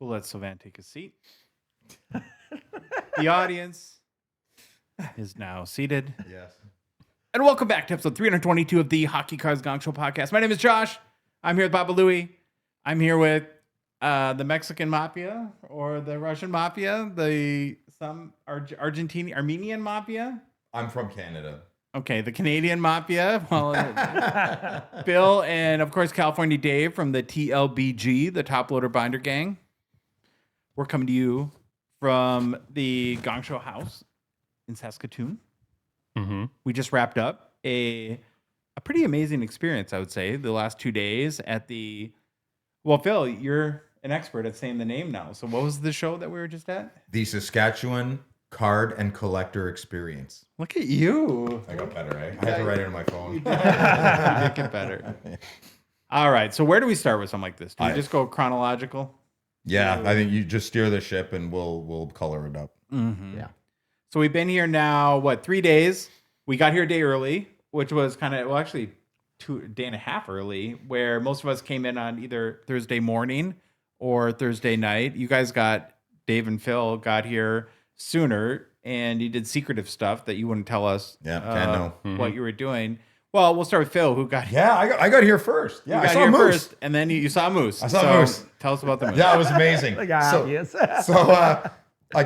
We'll let Sylvan take a seat. The audience is now seated. Yes. And welcome back to episode 322 of the Hockey Cards Gongshow podcast. My name is Josh. I'm here with BabaLewi. I'm here with the Mexican Mafia or the Russian Mafia, some Armenian Mafia. I'm from Canada. Okay, the Canadian Mafia. Well, Bill and, of course, California Dave from the TLBG, the Top Loader Binder Gang. We're coming to you from the Gongshow House in Saskatoon. Mm-hmm. We just wrapped up a pretty amazing experience, I would say, the last 2 days at the... Well, Phil, you're an expert at saying the name now. So what was the show that we were just at? The Saskatchewan Card and Collector Experience. Look at you. I got better, eh? I had to write it on my phone. You did get better. All right. So where do we start with something like this? Do we just go chronological? Yeah, I think you just steer the ship and we'll color it up. Mm-hmm. Yeah. So we've been here now, 3 days? We got here a day early, which was kind of, actually a day and a half early, where most of us came in on either Thursday morning or Thursday night. You guys Dave and Phil got here sooner, and you did secretive stuff that you wouldn't tell us what you were doing. Well, we'll start with Phil, who got here. Yeah, I got here first. Yeah, I saw here moose first, and then you saw a moose. I saw a moose. Tell us about the moose. Yeah, it was amazing. Obvious. I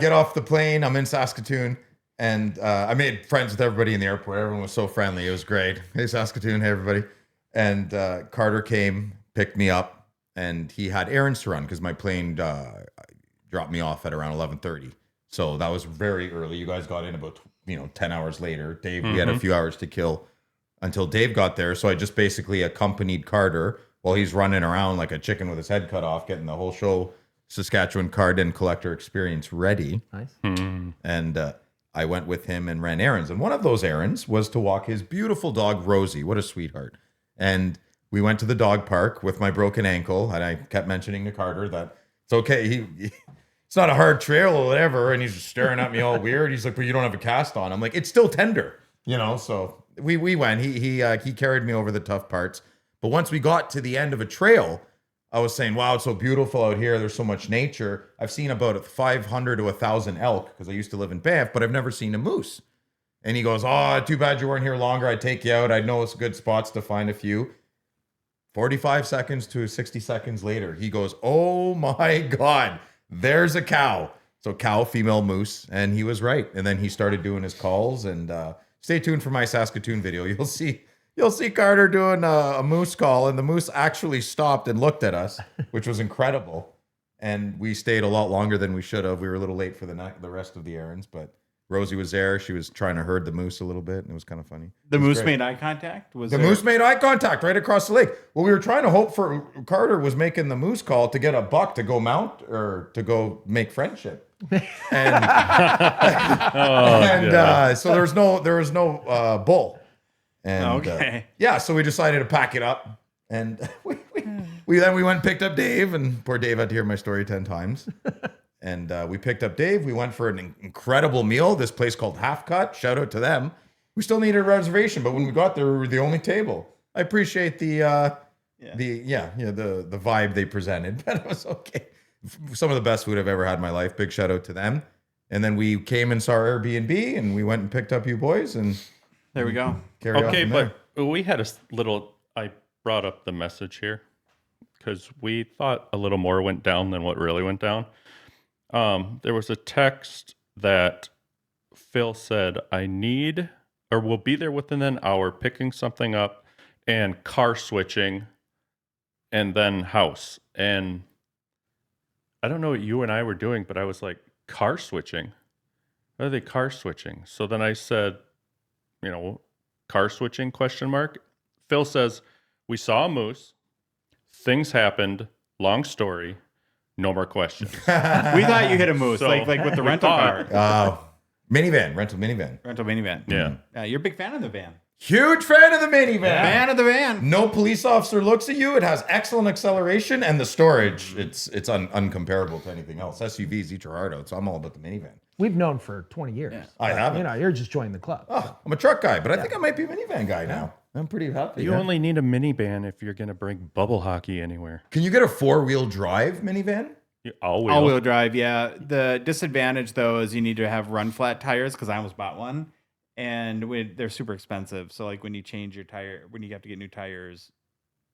get off the plane. I'm in Saskatoon, and I made friends with everybody in the airport. Everyone was so friendly. It was great. Hey, Saskatoon. Hey, everybody. And Carter came, picked me up, and he had errands to run because my plane dropped me off at around 11:30. So that was very early. You guys got in about 10 hours later. Dave, we had a few hours to kill until Dave got there. So I just basically accompanied Carter while he's running around like a chicken with his head cut off, getting the whole show, Saskatchewan Card and Collector Experience, ready. Nice. And I went with him and ran errands. And one of those errands was to walk his beautiful dog, Rosie. What a sweetheart. And we went to the dog park with my broken ankle. And I kept mentioning to Carter that it's okay. It's not a hard trail or whatever. And he's just staring at me all weird. He's like, but you don't have a cast on. I'm like, it's still tender, so we went. He carried me over the tough parts. But once we got to the end of a trail, I was saying, wow, it's so beautiful out here. There's so much nature. I've seen about 500 to 1,000 elk because I used to live in Banff, but I've never seen a moose. And he goes, oh, too bad you weren't here longer. I'd take you out. I'd know it's good spots to find a few. 45 seconds to 60 seconds later, he goes, oh my God, there's a cow. So cow, female moose. And he was right. And then he started doing his calls. And stay tuned for my Saskatoon video. You'll see Carter doing a moose call, and the moose actually stopped and looked at us, which was incredible. And we stayed a lot longer than we should have. We were a little late for the rest of the errands, but Rosie was there. She was trying to herd the moose a little bit, and it was kind of funny. The moose made eye contact? The moose made eye contact right across the lake. Well, we were trying to hope for Carter was making the moose call to get a buck to go mount or to go make friendship. And, so there was no bull. And so we decided to pack it up, and we went and picked up Dave, and poor Dave had to hear my story 10 times. And we picked up Dave. We went for an incredible meal. This place called Half Cut. Shout out to them. We still needed a reservation, but when we got there, we were the only table. I appreciate the vibe they presented, but it was okay. Some of the best food I've ever had in my life. Big shout out to them. And then we came and saw our Airbnb, and we went and picked up you boys, and there we go. Okay, but we had I brought up the message here because we thought a little more went down than what really went down. There was a text that Phil said, we'll be there within an hour, picking something up and car switching and then house. And I don't know what you and I were doing, but I was like, car switching? What are they car switching? So then I said, car switching ? Phil says, we saw a moose. Things happened. Long story. No more questions. We thought you hit a moose, like with the rental car. Rental minivan. Rental minivan. Yeah. You're a big fan of the van. Huge fan of the minivan. Fan of the van. No police officer looks at you. It has excellent acceleration, and the storage, it's uncomparable to anything else. SUVs eat your heart out, so I'm all about the minivan. We've known for 20 years. Yeah. I haven't. You're just joining the club. Oh, I'm a truck guy, but I think I might be a minivan guy now. I'm pretty happy. You only need a minivan if you're going to bring bubble hockey anywhere. Can you get a 4-wheel drive minivan? All-wheel drive, yeah. The disadvantage, though, is you need to have run-flat tires because I almost bought one, and they're super expensive. So, like, when you change your tire, when you have to get new tires,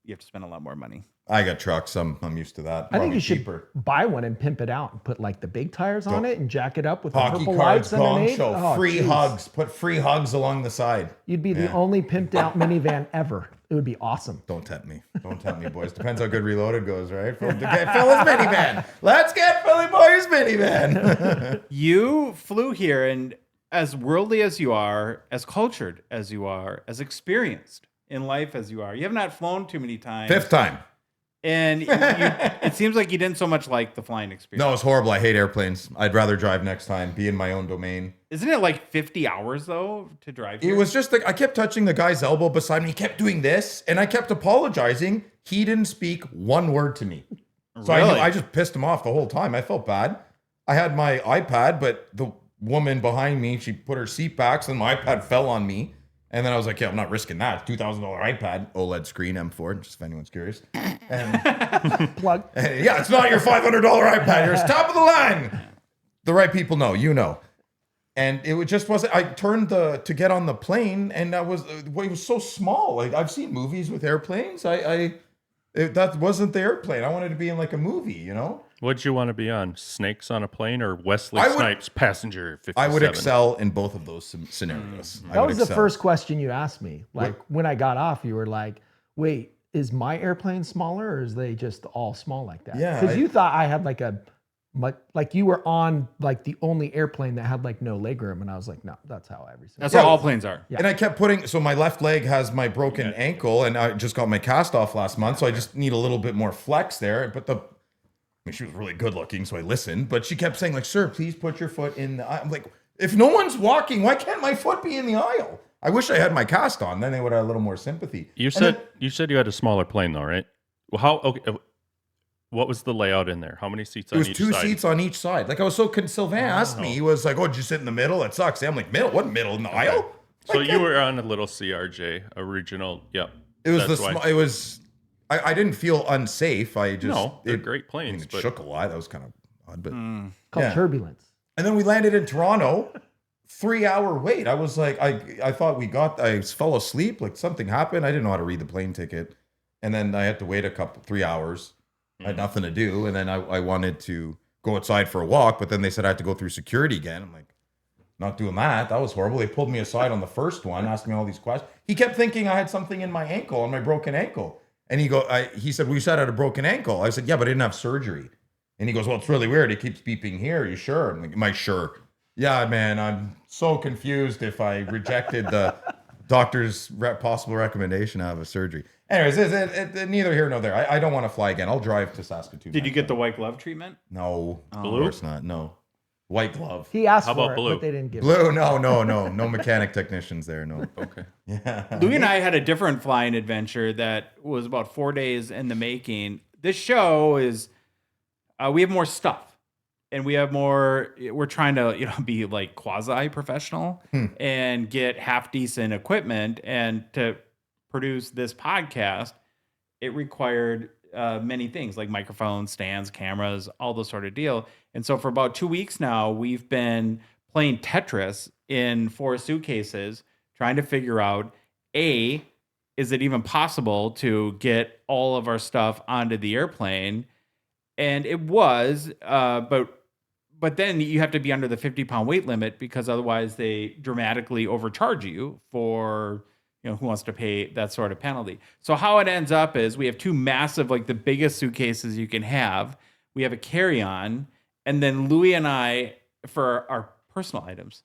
you have to spend a lot more money. I got trucks. I'm used to that. I think Probably you should cheaper. buy one and pimp it out and put like the big tires on it and jack it up with the Hockey purple Cards lights underneath. Gongshow. Oh, Free geez. hugs. Put free hugs along the side. You'd be the only pimped out minivan ever. It would be awesome. Don't tempt me. Don't tempt me, boys. Depends how good Reloaded goes, right? From the Phil's minivan. Let's get Philly Boy's minivan. You flew here, and as worldly as you are, as cultured as you are, as experienced in life as you are, you have not flown too many times. 5th time. And it seems like you didn't so much like the flying experience. No, it's horrible. I hate airplanes. I'd rather drive next time, be in my own domain. Isn't it like 50 hours, though, to drive here? It was just like I kept touching the guy's elbow beside me. He kept doing this, and I kept apologizing. He didn't speak one word to me. So Really? I just pissed him off the whole time. I felt bad. I had my iPad, but the woman behind me, she put her seat back, and my iPad fell on me. And then I was like, yeah, I'm not risking that. $2,000 iPad, OLED screen, M4, just if anyone's curious. And, Plug. and yeah, it's not your $500 iPad. It's top of the line. The right people know, you know. And it just wasn't. I turned to get on the plane, and it was so small. Like I've seen movies with airplanes. That wasn't the airplane. I wanted to be in like a movie, you know. What'd you want to be on? Snakes on a plane or Wesley I would- Snipes passenger 57? I would excel in both of those scenarios. I That would was the excel. first question you asked me. Like when I got off, you were like, wait, is my airplane smaller or is they just all small like that? Yeah, Because you thought I had like you were on like the only airplane that had like no legroom. And I was like, no, that's how every single. That's how all planes are. Yeah. And I kept so my left leg has my broken ankle, and I just got my cast off last month, so I just need a little bit more flex there. But she was really good looking, so I listened. But she kept saying, like, sir, please put your foot in the aisle. I'm like, if no one's walking, why can't my foot be in the aisle? I wish I had my cast on. Then they would have a little more sympathy. You said you had a smaller plane though, right? Well, what was the layout in there? How many seats It on was each 2 side? seats on each side. Like I was Sylvain asked me, he was like, oh, did you sit in the middle? It sucks. I'm like, middle? What middle? In the aisle? So you were on a little CRJ original. Yep. It was That's why. it was, I didn't feel unsafe. I just, No, they're great I mean, planes, it but shook a lot. That was kind of odd, but Called yeah. turbulence. And then we landed in Toronto, 3-hour wait. I was like, I thought I fell asleep. Like something happened. I didn't know how to read the plane ticket. And then I had to wait 3 hours. I had nothing to do. And then I wanted to go outside for a walk, but then they said I had to go through security again. I'm like, not doing that. That was horrible. They pulled me aside on the first one, asked me all these questions. He kept thinking I had something in my ankle, on my broken ankle. And he said, well, you said I had a broken ankle. I said, yeah, but I didn't have surgery. And he goes, well, it's really weird. He keeps beeping here. Are you sure? I'm like, am I sure? Yeah, man, I'm so confused if I rejected the doctor's possible recommendation to have a surgery. Anyways, neither here nor there. I don't want to fly again. I'll drive to Saskatoon. Did you get the white glove treatment? No, of Blue? course not. No. White glove. He asked How for about it, blue? but they didn't give it. Blue, no mechanic technicians there, no. okay. Yeah. Louis and I had a different flying adventure that was about 4 days in the making. This show is, we have more stuff. And we're trying to, be like quasi professional and get half decent equipment. And to produce this podcast, it required many things like microphones, stands, cameras, all those sort of deal. And so for about 2 weeks now, we've been playing Tetris in 4 suitcases, trying to figure out, A, is it even possible to get all of our stuff onto the airplane? And it was, but then you have to be under the 50-pound weight limit because otherwise they dramatically overcharge you for, who wants to pay that sort of penalty. So how it ends up is we have 2 massive, like the biggest suitcases you can have. We have a carry-on, and then Louis and I, for our personal items,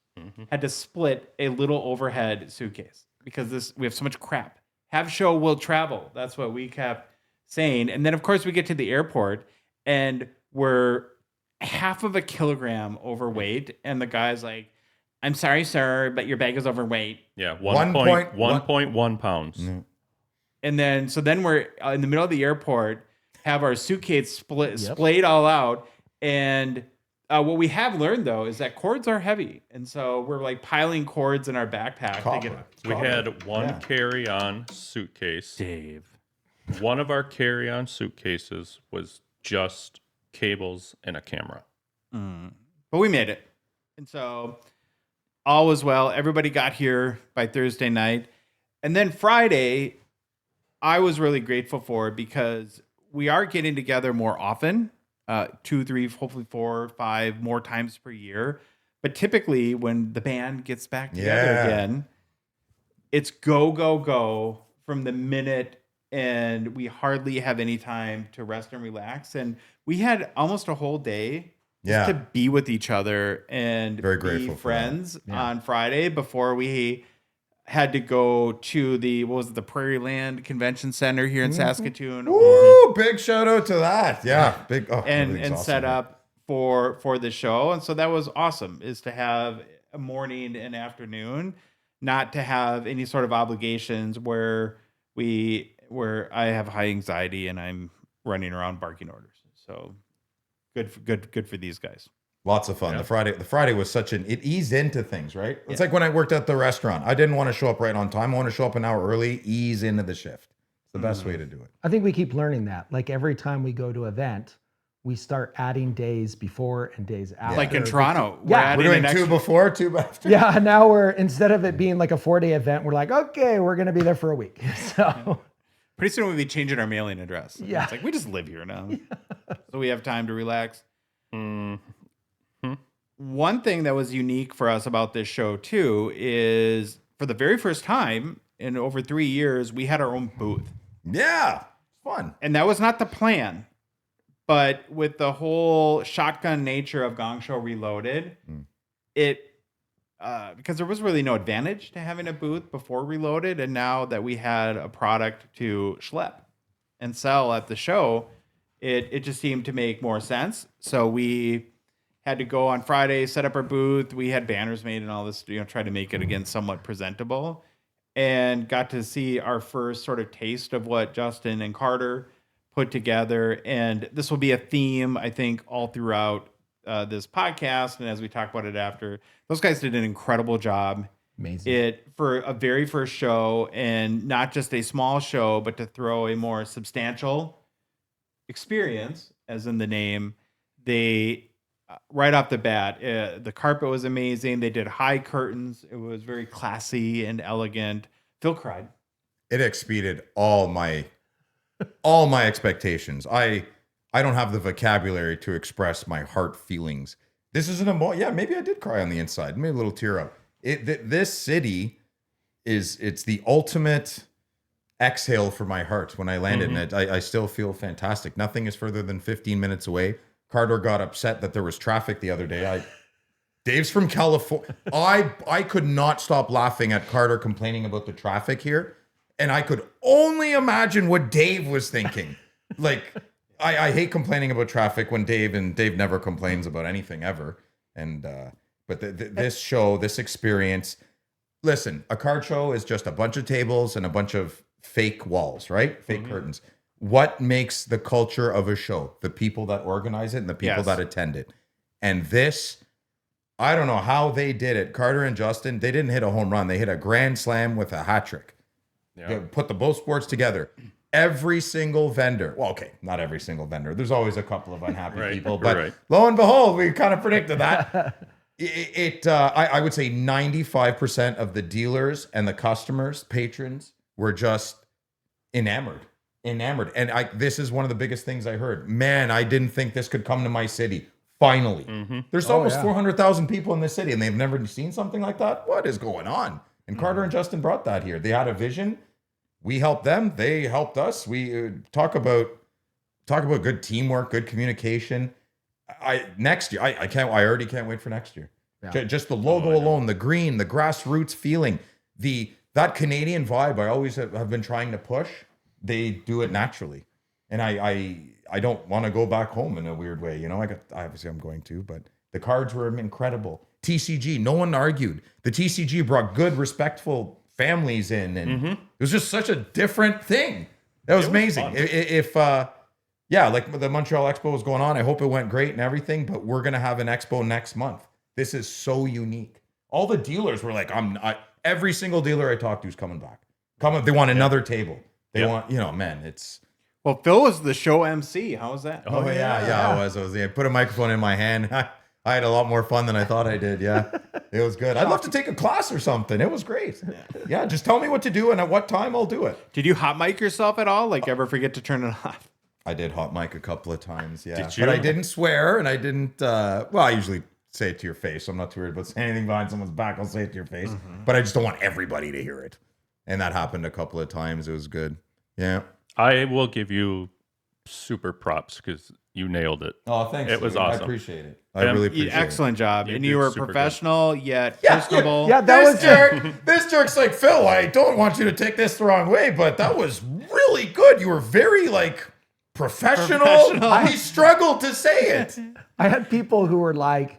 had to split a little overhead suitcase because we have so much crap. Have show will travel. That's what we kept saying. And then, of course, we get to the airport, and we're half of a kilogram overweight, and the guy's like, I'm sorry, sir, but your bag is overweight. Yeah, 1.1 pounds. And then we're in the middle of the airport, have our suitcase splayed all out. And what we have learned, though, is that cords are heavy. And so we're like piling cords in our backpack. We had one carry-on suitcase. Dave. One of our carry-on suitcases was just cables, and a camera. But we made it. And so all was well. Everybody got here by Thursday night. And then Friday, I was really grateful for because we are getting together more often, 2, 3, hopefully 4, 5 more times per year. But typically when the band gets back together again, it's go, go, go from the minute, and we hardly have any time to rest and relax. And we had almost a whole day just to be with each other and Very be grateful for friends on Friday before we had to go to the Prairie Land Convention Center here in Saskatoon. Ooh, big shout out to that. Yeah. Big. Oh, and awesome, set up for the show. And so that was awesome, is to have a morning and afternoon, not to have any sort of obligations where I have high anxiety and I'm running around barking orders. So good for these guys. Lots of fun. Yeah. The Friday was it eased into things, right? It's like when I worked at the restaurant. I didn't want to show up right on time. I want to show up an hour early, ease into the shift. It's the best way to do it. I think we keep learning that. Like every time we go to an event, we start adding days before and days after. Like in Toronto. We're doing 2 before, 2 after. Yeah, now instead of it being like a 4-day event, we're like, okay, we're going to be there for a week. So pretty soon we'll be changing our mailing address. Yeah. It's like, we just live here now. So we have time to relax. One thing that was unique for us about this show too is for the very first time in over 3 years, we had our own booth. Yeah, fun. And that was not the plan. But with the whole shotgun nature of Gongshow Reloaded, because there was really no advantage to having a booth before Reloaded, and now that we had a product to schlep and sell at the show, it just seemed to make more sense. So we had to go on Friday, set up our booth. We had banners made and all this, try to make it again somewhat presentable, and got to see our first sort of taste of what Justin and Carter put together. And this will be a theme, I think, all throughout this podcast. And as we talk about it after, those guys did an incredible job. Amazing. For a very first show, and not just a small show, but to throw a more substantial experience, as in the name, they right off the bat, the carpet was amazing. They did high curtains. It was very classy and elegant. Phil cried. It exceeded all my expectations. I don't have the vocabulary to express my heart feelings. This is maybe I did cry on the inside. Maybe a little tear up. This city it's the ultimate exhale for my heart when I landed in it. I still feel fantastic. Nothing is further than 15 minutes away. Carter got upset that there was traffic the other day. Dave's from California. I could not stop laughing at Carter complaining about the traffic here. And I could only imagine what Dave was thinking. Like, I hate complaining about traffic when Dave never complains about anything ever. And but this show, this experience, listen, a card show is just a bunch of tables and a bunch of fake walls, right? Fake curtains. What makes the culture of a show? The people that organize it and the people that attend it. And this, I don't know how they did it. Carter and Justin, they didn't hit a home run. They hit a grand slam with a hat trick. Yeah. They put the both sports together. Every single vendor, well, okay, not every single vendor. There's always a couple of unhappy people, but lo and behold, we kind of predicted that. I would say 95% of the dealers and the customers, patrons, were just enamored. And this is one of the biggest things I heard. Man, I didn't think this could come to my city. Finally. There's almost 400,000 people in this city, and they've never seen something like that. What is going on? And Carter and Justin brought that here. They had a vision. We helped them. They helped us. We talk about good teamwork, good communication. Next year, I already can't wait for next year. Yeah. Just the logo alone, the green, the grassroots feeling, that Canadian vibe I always have been trying to push. They do it naturally. And I don't want to go back home in a weird way. Obviously I'm going to, but the cards were incredible. TCG, no one argued. The TCG brought good, respectful families in, and it was just such a different thing. That was amazing. Like the Montreal Expo was going on, I hope it went great and everything, but we're going to have an expo next month. This is so unique. All the dealers were like, every single dealer I talked to is coming back. They want another table. They want, man, it's... Well, Phil was the show MC. How was that? Oh, yeah, I was. I put a microphone in my hand. I had a lot more fun than I thought I did. Yeah, it was good. I'd love to take a class or something. It was great. Yeah, just tell me what to do and at what time I'll do it. Did you hot mic yourself at all? Like, ever forget to turn it off? I did hot mic a couple of times, yeah. Did you? But I didn't swear, and I didn't, well, I usually say it to your face, so I'm not too worried about saying anything behind someone's back. I'll say it to your face. But I just don't want everybody to hear it. And that happened a couple of times. It was good. Yeah. I will give you super props because you nailed it. Oh, thanks. It was Louis. awesome. I appreciate it. I really appreciate it. Excellent job. You And did you were super professional yet Yeah, personable. Yeah, that was This jerk's like, Phil, I don't want you to take this the wrong way, but that was really good. You were very, like, professional. He struggled to say it. I had people who were like,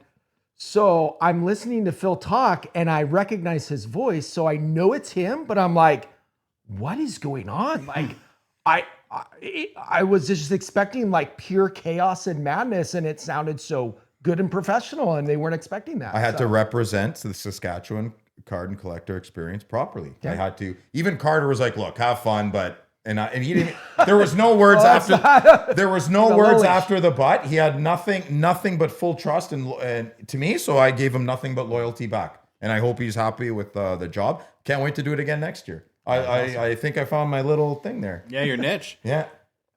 so I'm listening to Phil talk and I recognize his voice, so I know it's him, but I'm like, what is going on? Like, I was just expecting like pure chaos and madness, and it sounded so good and professional, and they weren't expecting that. I had to represent the Saskatchewan Card and Collector Experience properly. I had to. Even Carter was like, "Look, have fun," but and he didn't. There was no words after. There was no words after the but. He had nothing but full trust and to me. So I gave him nothing but loyalty back, and I hope he's happy with the job. Can't wait to do it again next year. I think I found my little thing there. Yeah, your niche. Yeah.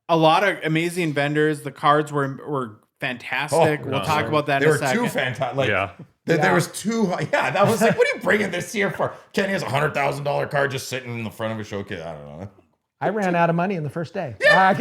A lot of amazing vendors. The cards were fantastic. We'll talk about that There in a were second. two fantastic. Like, Yeah. There was two. Yeah, that was like, what are you bringing this here for? Kenny has $100,000 card just sitting in the front of a showcase. I don't know. I ran out of money in the first day. I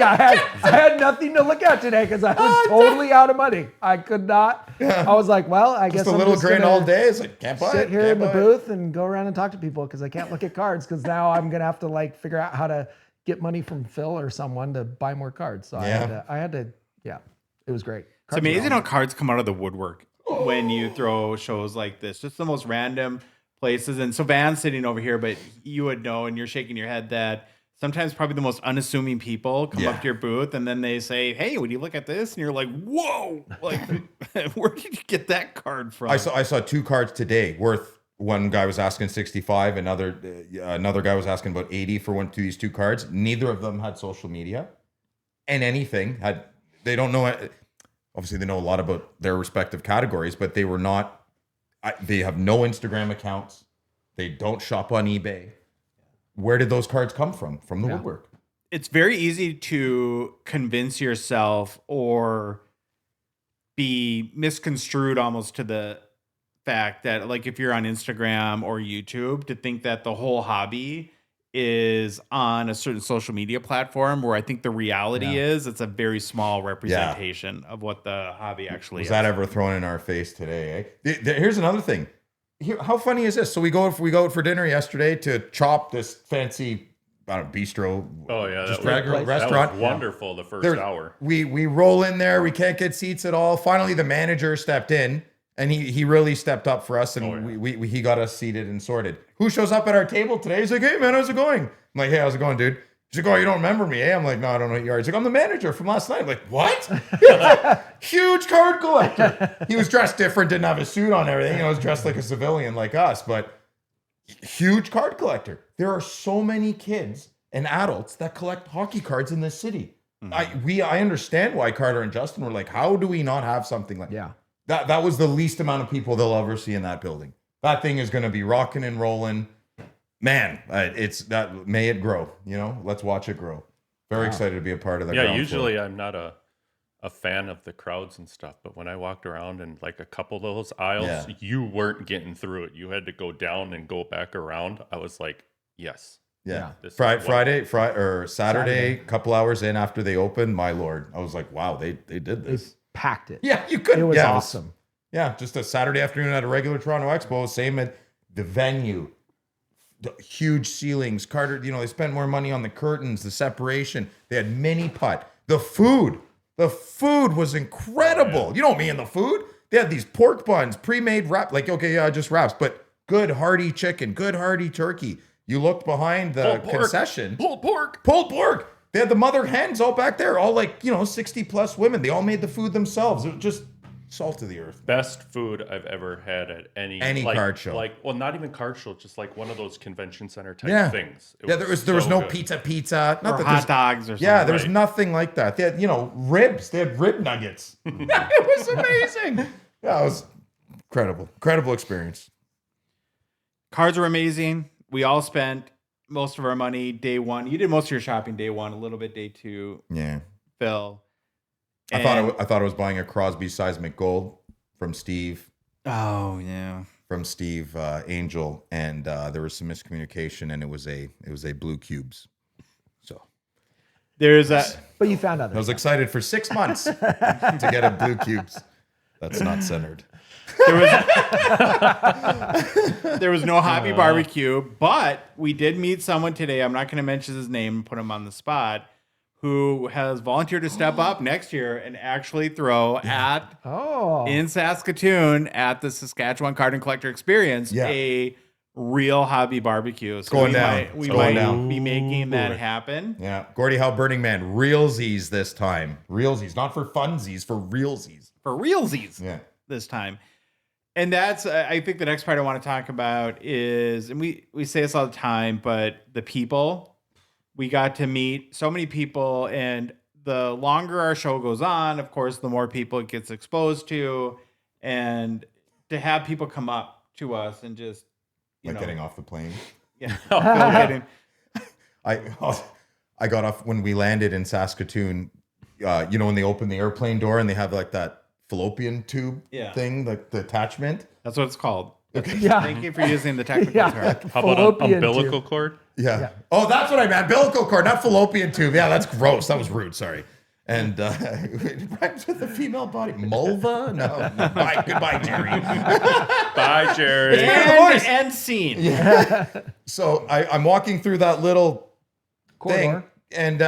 had nothing to look at today because I was totally out of money. I could not. I was like, well, I guess Just a I'm little just grain gonna all day. It's like, can't buy it. sit here can't in the buy it. booth and go around and talk to people because I can't look at cards because now I'm gonna have to like figure out how to get money from Phil or someone to buy more cards. So I had to. Yeah, it was great. It's amazing how cards come out of the woodwork when you throw shows like this. Just the most random places. And so Van's sitting over here, but you would know, and you're shaking your head that sometimes probably the most unassuming people come up to your booth and then they say, "Hey, would you look at this?" And you're like, "Whoa! Like, where did you get that card from?" I saw two cards today worth. One guy was asking 65, another guy was asking about 80 for one of these two cards. Neither of them had social media, and they don't know. Obviously, they know a lot about their respective categories, but they were not. They have no Instagram accounts. They don't shop on eBay. Where did those cards come from? From the woodwork. It's very easy to convince yourself or be misconstrued almost to the fact that, like, if you're on Instagram or YouTube, to think that the whole hobby is on a certain social media platform, where I think the reality is it's a very small representation of what the hobby actually is. Was that ever thrown in our face today? Eh? Here's another thing. How funny is this? So we go out for dinner yesterday to chop this fancy, I don't know, bistro. Oh yeah, just that regular was, restaurant. That was wonderful. The first hour. We roll in there. We can't get seats at all. Finally, the manager stepped in, and he really stepped up for us, and he got us seated and sorted. Who shows up at our table today? He's like, "Hey man, how's it going?" I'm like, "Hey, how's it going, dude?" He's like, "Oh, you don't remember me, eh?" I'm like, "No, I don't know who you are." He's like, "I'm the manager from last night." I'm like, "What?" Huge card collector. He was dressed different, didn't have a suit on and everything. He was dressed like a civilian like us, but huge card collector. There are so many kids and adults that collect hockey cards in this city. I understand why Carter and Justin were like, how do we not have something like that? That was the least amount of people they'll ever see in that building. That thing is going to be rocking and rolling. Man, it's that. May it grow. You know, let's watch it grow. Very excited to be a part of that. Yeah, usually I'm not a fan of the crowds and stuff, but when I walked around and like a couple of those aisles, you weren't getting through it. You had to go down and go back around. I was like, yes. Yeah. Friday or Saturday, couple hours in after they opened, my Lord, I was like, wow, they did this. They packed it. Yeah, you could. It was awesome. Yeah, just a Saturday afternoon at a regular Toronto Expo. Same at the venue. The huge ceilings. Carter, they spent more money on the curtains, the separation. They had mini putt. The food was incredible. Yeah. You know me and the food. They had these pork buns, pre-made wrap, just wraps, but good hearty chicken, good hearty turkey. You looked behind the concession. Pulled pork. They had the mother hens all back there, all 60 plus women. They all made the food themselves. It was just Salt of the earth. Best food I've ever had at any card show. Well, not even card show, just like one of those convention center type things. There was so no good. pizza. Not Or that hot there's- dogs or something. Yeah, there's Right. nothing like that. They had, ribs. They had rib nuggets. It was amazing. Yeah, it was incredible experience. Cards were amazing. We all spent most of our money day one. You did most of your shopping day one, a little bit day two, Yeah, Phil. I thought I was buying a Crosby Seismic Gold from Steve. Oh yeah. From Steve Angel, and there was some miscommunication, and it was a Blue Cubes. So There's a But you found I others. was excited for 6 months to get a Blue Cubes. That's not centered. there was no hobby barbecue, but we did meet someone today. I'm not going to mention his name and put him on the spot, who has volunteered to step up next year and actually throw in Saskatoon at the Saskatchewan Card and Collector Experience a real hobby barbecue. So going down. We It's might going down. be making that happen. Yeah, Gordie Howe Burning Man, realsies this time. Realsies, not for funsies, for realsies. For realsies this time. And that's, I think the next part I want to talk about is, and we say this all the time, but the people. We got to meet so many people, and the longer our show goes on, of course, the more people it gets exposed to, and to have people come up to us and just, getting off the plane. Yeah. Getting, I got off when we landed in Saskatoon. When they open the airplane door and they have like that fallopian tube thing, like the attachment. that's what it's called. Okay. Yeah. Thank you for using the technical term. How about Fallopian an umbilical tube. cord? Yeah. Oh, that's what I meant. Umbilical cord, not fallopian tube. Yeah, that's gross. That was rude. Sorry. And it rhymes with the female body. Mulva? No. Bye. Goodbye, Jerry. Bye, Jerry. And scene. So I'm walking through that little Corridor. thing, and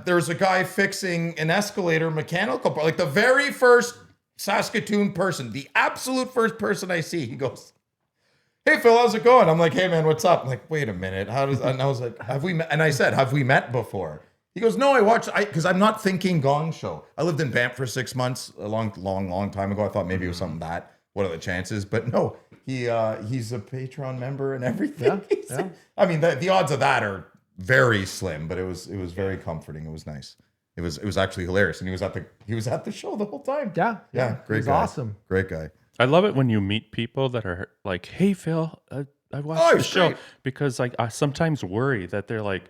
there's a guy fixing an escalator mechanical part. Like the very first Saskatoon person, the absolute first person I see, he goes, "Hey Phil, how's it going?" I'm like, "Hey man, what's up?" I'm like, "Wait a minute, and I was like, "Have we met?" And I said, "Have we met before?" He goes, "No, because I'm not thinking Gongshow. I lived in Banff for 6 months a long time ago. I thought maybe it was something that. What are the chances?" But no, he's a Patreon member and everything. Yeah. I mean, the odds of that are very slim, but it was very comforting. It was nice. It was actually hilarious, and he was at the show the whole time. Yeah. Great It was guy. awesome. Great guy. I love it when you meet people that are like, "Hey, Phil, I watched Oh, the it's show," great. because like I sometimes worry that they're like,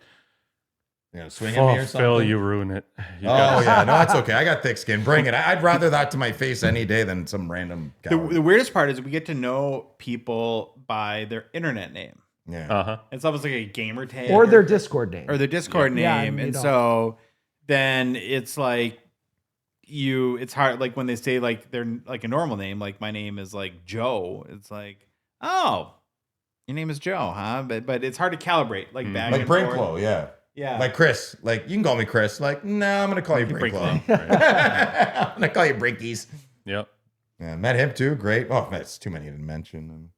Swing at me "Oh, or something. Phil, you ruin it." You Oh got- yeah, no, that's okay. I got thick skin. Bring it. I'd rather that to my face any day than some random guy. The weirdest part is we get to know people by their internet name. Yeah. Uh-huh. It's almost like a gamer tag. Or their Discord name. or their Discord Yeah, name. you And don't. so then it's like it's hard, like when they say like they're like a normal name, like my name is like Joe. It's like, oh, your name is Joe, huh? But it's hard to calibrate, like back Like and forth. Brinklow, yeah. Yeah. Like Chris. Like you can call me Chris. Like, no, I'm gonna call you Brinklow. Right. I'm gonna call you Brinkies. Yep. Yeah, met him too. Great. Oh, that's too many to mention.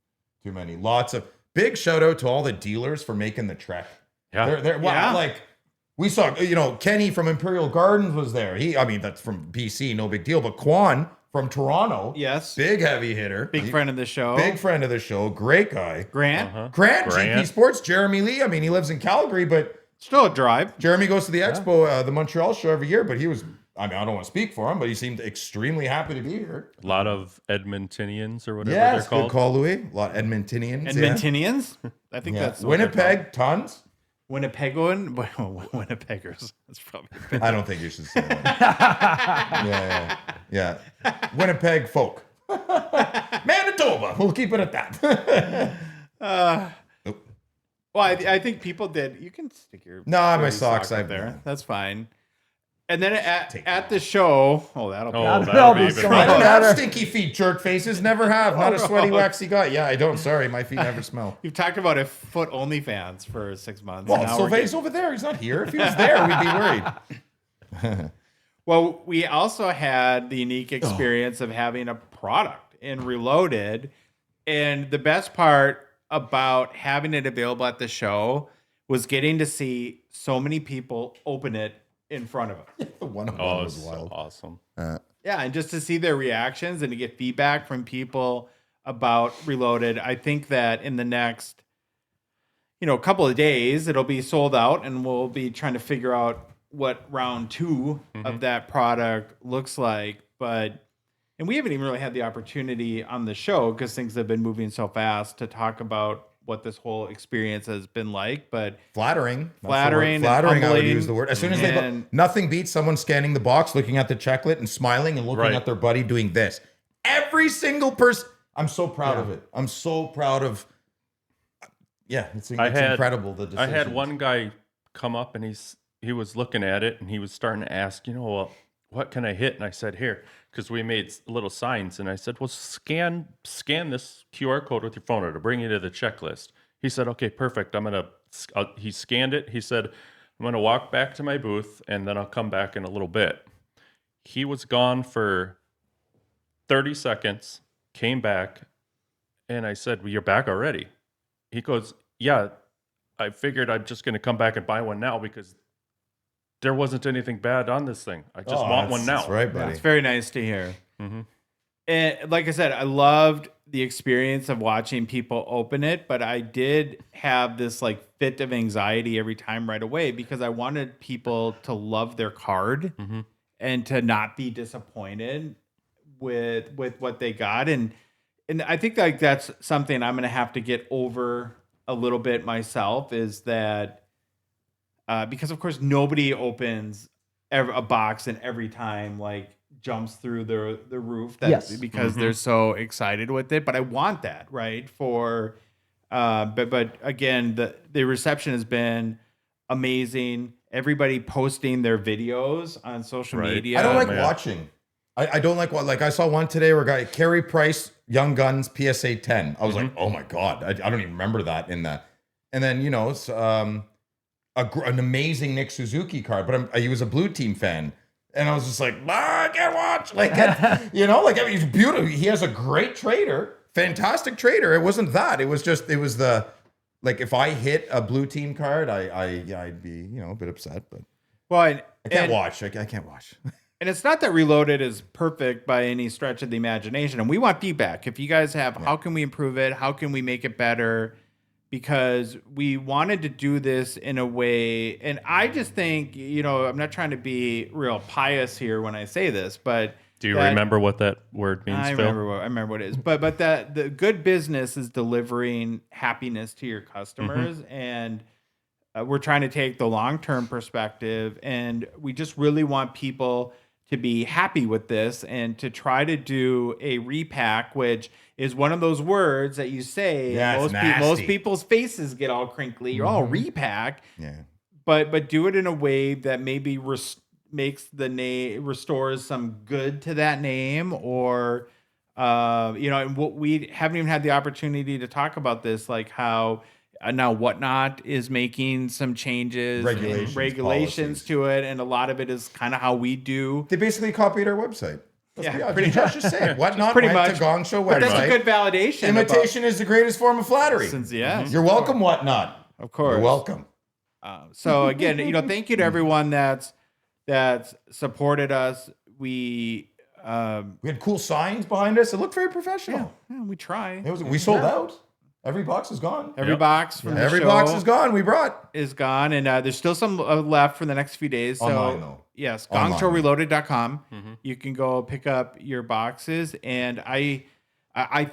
Too many. Lots of big shout out to all the dealers for making the trek. Yeah. They're like we saw, Kenny from Imperial Gardens was there. That's from BC, no big deal. But Quan from Toronto, Yes. big heavy hitter, Big friend of the show. big friend of the show, great guy. Grant. Uh-huh. Grant, GP Grant. Sports, Jeremy Lee. He lives in Calgary, but Still a drive. Jeremy goes to the expo, the Montreal show every year. But he was, I don't want to speak for him, but he seemed extremely happy to be here. A lot of Edmontonians or whatever Yes, they're called. good call, Louis. A lot of Edmontonians. Edmontonians. I think Yeah. that's what they're Winnipeg, tons. called. Winnipeggers. That's probably I don't think you should say that. yeah. Winnipeg folk. Manitoba. We'll keep it at that. Well, I think people did. You can stick your No, my dirty socks, up I've- there. That's fine. And then at the show, that'll be. Oh, That'll that'll be be even so I better. don't better. have stinky feet, jerk faces. Never have. Not a sweaty, waxy guy. Yeah, I don't. Sorry, my feet never smell. You've talked about a foot OnlyFans for 6 months. Well, Now we're Sylvain's over there. He's not here. If he was there, we'd be worried. Well, we also had the unique experience of having a product in Reloaded. And the best part about having it available at the show was getting to see so many people open it in front of us. The one of them Oh, was it's so wild. awesome. Yeah, and just to see their reactions and to get feedback from people about Reloaded, I think that in the next, couple of days, it'll be sold out, and we'll be trying to figure out what round 2 of that product looks like. And we haven't even really had the opportunity on the show because things have been moving so fast to talk about what this whole experience has been like. But Flattering. That's the word. Flattering and Flattering, I would humbling. use the word. As soon as And- nothing beats someone scanning the box, looking at the checklet and smiling and looking Right. at their buddy doing this. Every single person. I'm so proud of it. I'm so proud of. Yeah, it's incredible. The I had decisions. one guy come up and he was looking at it and he was starting to ask, well, what can I hit? And I said, here, because we made little signs. And I said, well, scan this QR code with your phone. It'll bring you to the checklist. He said, okay, perfect. He scanned it. He said, I'm going to walk back to my booth and then I'll come back in a little bit. He was gone for 30 seconds, came back, and I said, well, you're back already. He goes, yeah, I figured I'm just going to come back and buy one now because there wasn't anything bad on this thing. I just want one now. That's right, buddy. it's very nice to hear. Mm-hmm. And like I said, I loved the experience of watching people open it, but I did have this fit of anxiety every time right away because I wanted people to love their card and to not be disappointed with what they got. And I think that's something I'm going to have to get over a little bit myself is that because of course nobody opens a box and every time jumps through the roof because they're so excited with it. But I want that, right? But again, the reception has been amazing. Everybody posting their videos on social Right. media. I don't like Yeah. watching. I don't like what I saw one today where a guy Carey Price Young Guns PSA 10. I was like, oh my god, I don't even remember that in that. And then it's an amazing Nick Suzuki card, but he was a Blue Team fan, and I was just like, I can't watch. He's beautiful. He has a great trader, fantastic trader. It wasn't that. It was the if I hit a Blue Team card, I'd be a bit upset, but I can't watch. I can't watch. And it's not that Reloaded is perfect by any stretch of the imagination. And we want feedback. If you guys have, how can we improve it? How can we make it better? Because we wanted to do this in a way. And I just think, I'm not trying to be real pious here when I say this, but Do you remember what that word means, I Phil? remember what it is. But that the good business is delivering happiness to your customers. And we're trying to take the long-term perspective. And we just really want people to be happy with this and to try to do a repack, which is one of those words that you say, Yeah, it's most nasty. people's faces get all crinkly. You're all repack, Yeah. but do it in a way that maybe makes the name, restores some good to that name, or and what we haven't even had the opportunity to talk about this, like how now Whatnot is making some changes, Regulations, regulations policies. to it, and a lot of it is kind of how we do. They basically copied our website. Yeah, pretty Just say it. Whatnot pretty went much. to Gongshow But that's a website. good validation. Imitation is the greatest form of flattery. Yes, You're welcome, Whatnot. of course. You're welcome. So again, thank you to everyone that's supported us. We We had cool signs behind us. It looked very professional. we try. We sold out. Every box is gone. Every Yep. box from the Every show box is gone. We brought. is gone, and there's still some left for the next few days. So Online, though. yes, Online. gongshowreloaded.com. You can go pick up your boxes, and I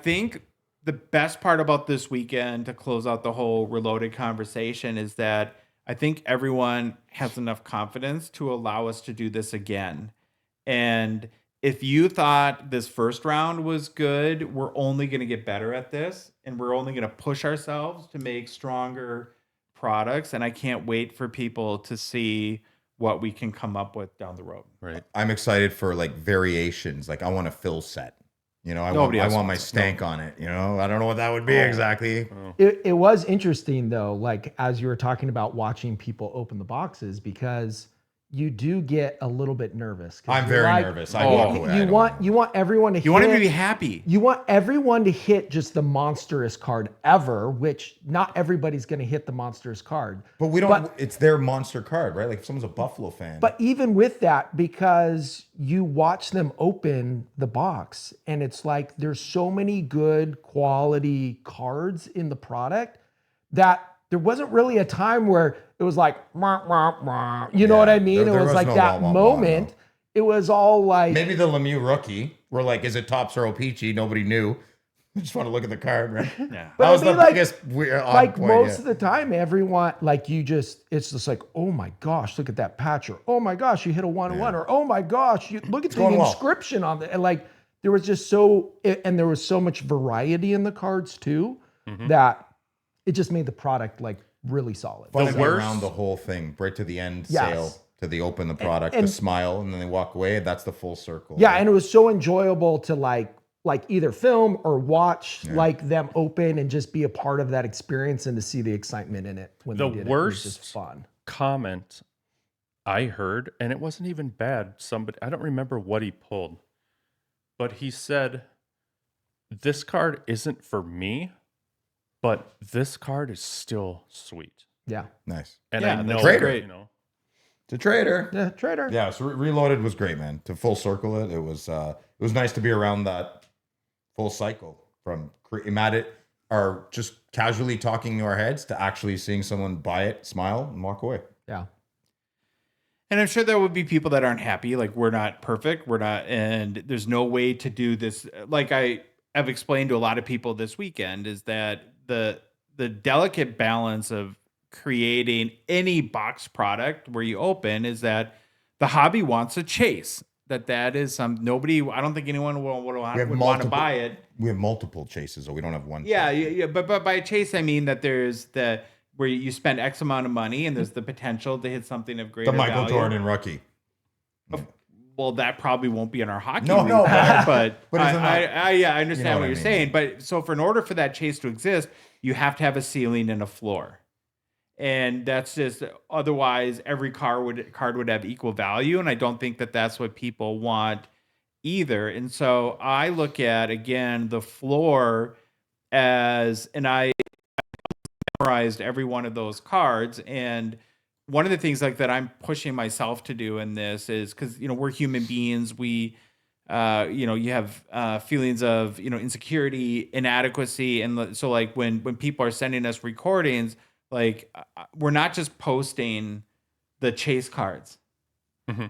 think the best part about this weekend to close out the whole Reloaded conversation is that I think everyone has enough confidence to allow us to do this again. And if you thought this first round was good, we're only going to get better at this, and we're only going to push ourselves to make stronger products. And I can't wait for people to see what we can come up with down the road. Right. I'm excited for variations. I want a fill set. I Nobody else want my wants it. stank on it. I don't know what that would be exactly. It was interesting though, as you were talking about watching people open the boxes, because you do get a little bit nervous. 'Cause I'm you're very like- nervous. I walk away. I You don't want everyone to hit. You want him to be happy. You want everyone to hit just the monstrous card ever, which not everybody's going to hit the monstrous card. But we don't. But- It's their monster card, right? Like if someone's a Buffalo fan. But even with that, because you watch them open the box and it's like there's so many good quality cards in the product that there wasn't really a time where it was like, "Wah, wah, wah." You know what I mean? there It was was like no that wah, wah, wah, moment. no. It was all like, maybe the Lemieux rookie. We're like, is it Topps or O-Pee-Chee? Nobody knew. I just want to look at the card, right? Yeah. But That I was mean, the like- biggest weird. like point, most yeah. of the time, everyone, like it's just like, oh my gosh, look at that patch, or oh my gosh, you hit a 1-1, or oh my gosh, you look at the going well. inscription on the, and like there was just and there was so much variety in the cards too, that it just made the product like really solid. Fun to The be worst- around the whole thing, right to the end Yes. sale, to the open the product, And- the smile, and then they walk away. That's the full circle. Yeah, and it was so enjoyable to like either film or watch like them open and just be a part of that experience and to see the excitement in it when The they did worst- it. It was just fun. Comment I heard, and it wasn't even bad. Somebody, I don't remember what he pulled, but he said, "This card isn't for me, but this card is still sweet." Yeah. Nice. And Yeah, I that's know, great. you know, It's a trader. Yeah, trader. Yeah, so Reloaded was great, man. To full circle it, it was nice to be around that full cycle from at it or just casually talking to our heads to actually seeing someone buy it, smile, and walk away. Yeah. And I'm sure there would be people that aren't happy. Like, we're not perfect. We're not, and there's no way to do this. Like I have explained to a lot of people this weekend, is that the delicate balance of creating any box product where you open is that the hobby wants a chase. That is nobody. I don't think anyone would want to multiple- buy it. We have multiple chases, so we don't have one. Yeah, chase. yeah, but by chase I mean that there's where you spend X amount of money and there's the potential to hit something of greater The Michael value. Jordan rookie. Well, that probably won't be in our hockey. No, no, report, but but isn't I that- understand you know what what I you're mean. saying. But so in order for that chase to exist, you have to have a ceiling and a floor, and that's just otherwise every card would have equal value, and I don't think that that's what people want either. And so I look at again the floor as, and I memorized every one of those cards. And one of the things like that I'm pushing myself to do in this is because, we're human beings. We, you have feelings of, insecurity, inadequacy. And so like when people are sending us recordings, like we're not just posting the chase cards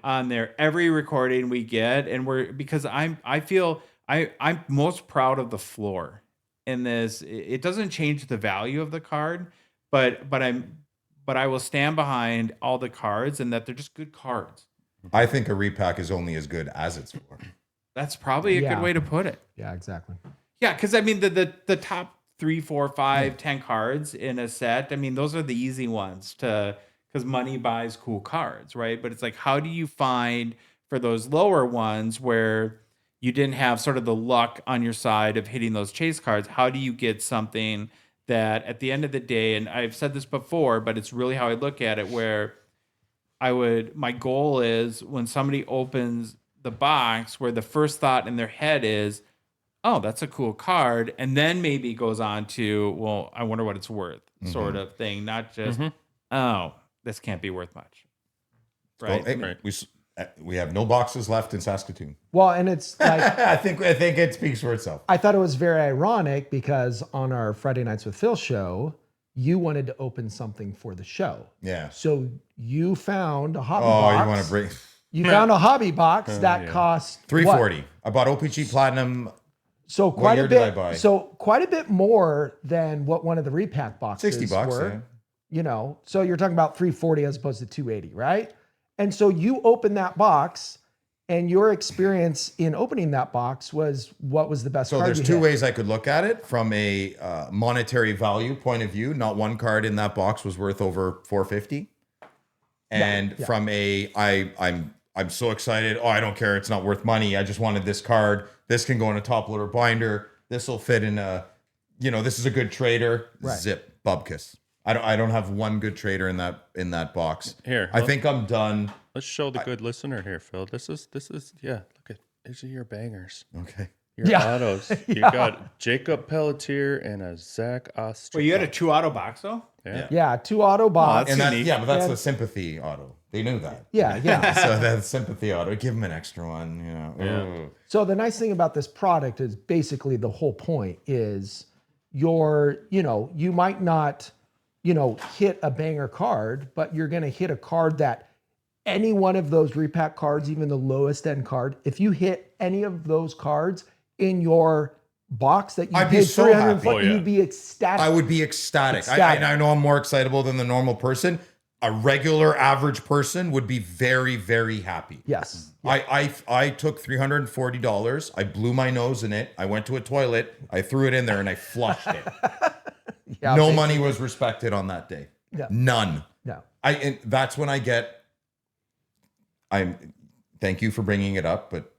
on there, every recording we get. And because I feel I'm most proud of the floor in this. It doesn't change the value of the card, but I will stand behind all the cards and that they're just good cards. I think a repack is only as good as its floor. That's probably a Yeah. good way to put it. Yeah, exactly. Yeah, because I mean the top 3, 4, 5, 10 cards in a set. I mean, those are the easy ones because money buys cool cards, right? But it's like, how do you find for those lower ones where you didn't have sort of the luck on your side of hitting those chase cards? How do you get something that at the end of the day, and I've said this before, but it's really how I look at it, where my goal is when somebody opens the box where the first thought in their head is, oh, that's a cool card. And then maybe goes on to, well, I wonder what it's worth sort of thing. Not just, oh, this can't be worth much. Right. Well, Right. we have no boxes left in Saskatoon. Well, and it's like, I think it speaks for itself. I thought it was very ironic because on our Friday Nights with Phil show, you wanted to open something for the show. Yeah. So you found a hobby Oh, box. you want to bring You found a hobby box that cost $340. what? I bought O-Pee-Chee Platinum. So quite year a did I bit. buy? So quite a bit more than what one of the repack boxes $60, were. So you're talking about $340 as opposed to $280, right? And so you opened that box, and your experience in opening that box was what was the best So card there's you two hit? ways I could look at it from a monetary value point of view. Not one card in that box was worth over $450. And yeah. from I'm so excited. Oh, I don't care. It's not worth money. I just wanted this card. This can go in a top loader binder. This will fit in this is a good trader. Right. Zip, bubkiss. I don't have one good trader in that box. Here, I think I'm done let's show the good listener here, Phil. This is yeah. Look at these are your bangers. Okay. Your autos. You got Jacob Pelletier and a Zach Oster. Well, you had a 2 auto box though. Yeah, 2 auto box. that's And unique. but that's the sympathy auto. They knew that. Yeah. So that's sympathy auto. Give them an extra one, you know. Yeah. Ooh. So the nice thing about this product is basically the whole point is you might not, hit a banger card, but you're going to hit a card that any one of those repack cards, even the lowest end card, if you hit any of those cards in your box that you I'd be paid so 300, happy. Oh, yeah. you'd be ecstatic. I would be ecstatic. Ecstatic. I know I'm more excitable than the normal person. A regular average person would be very, very happy. Yes. I took $340. I blew my nose in it. I went to a toilet. I threw it in there and I flushed it. Yeah, No money was respected on that day. Yeah. None. No. And that's when I get. Thank you for bringing it up, but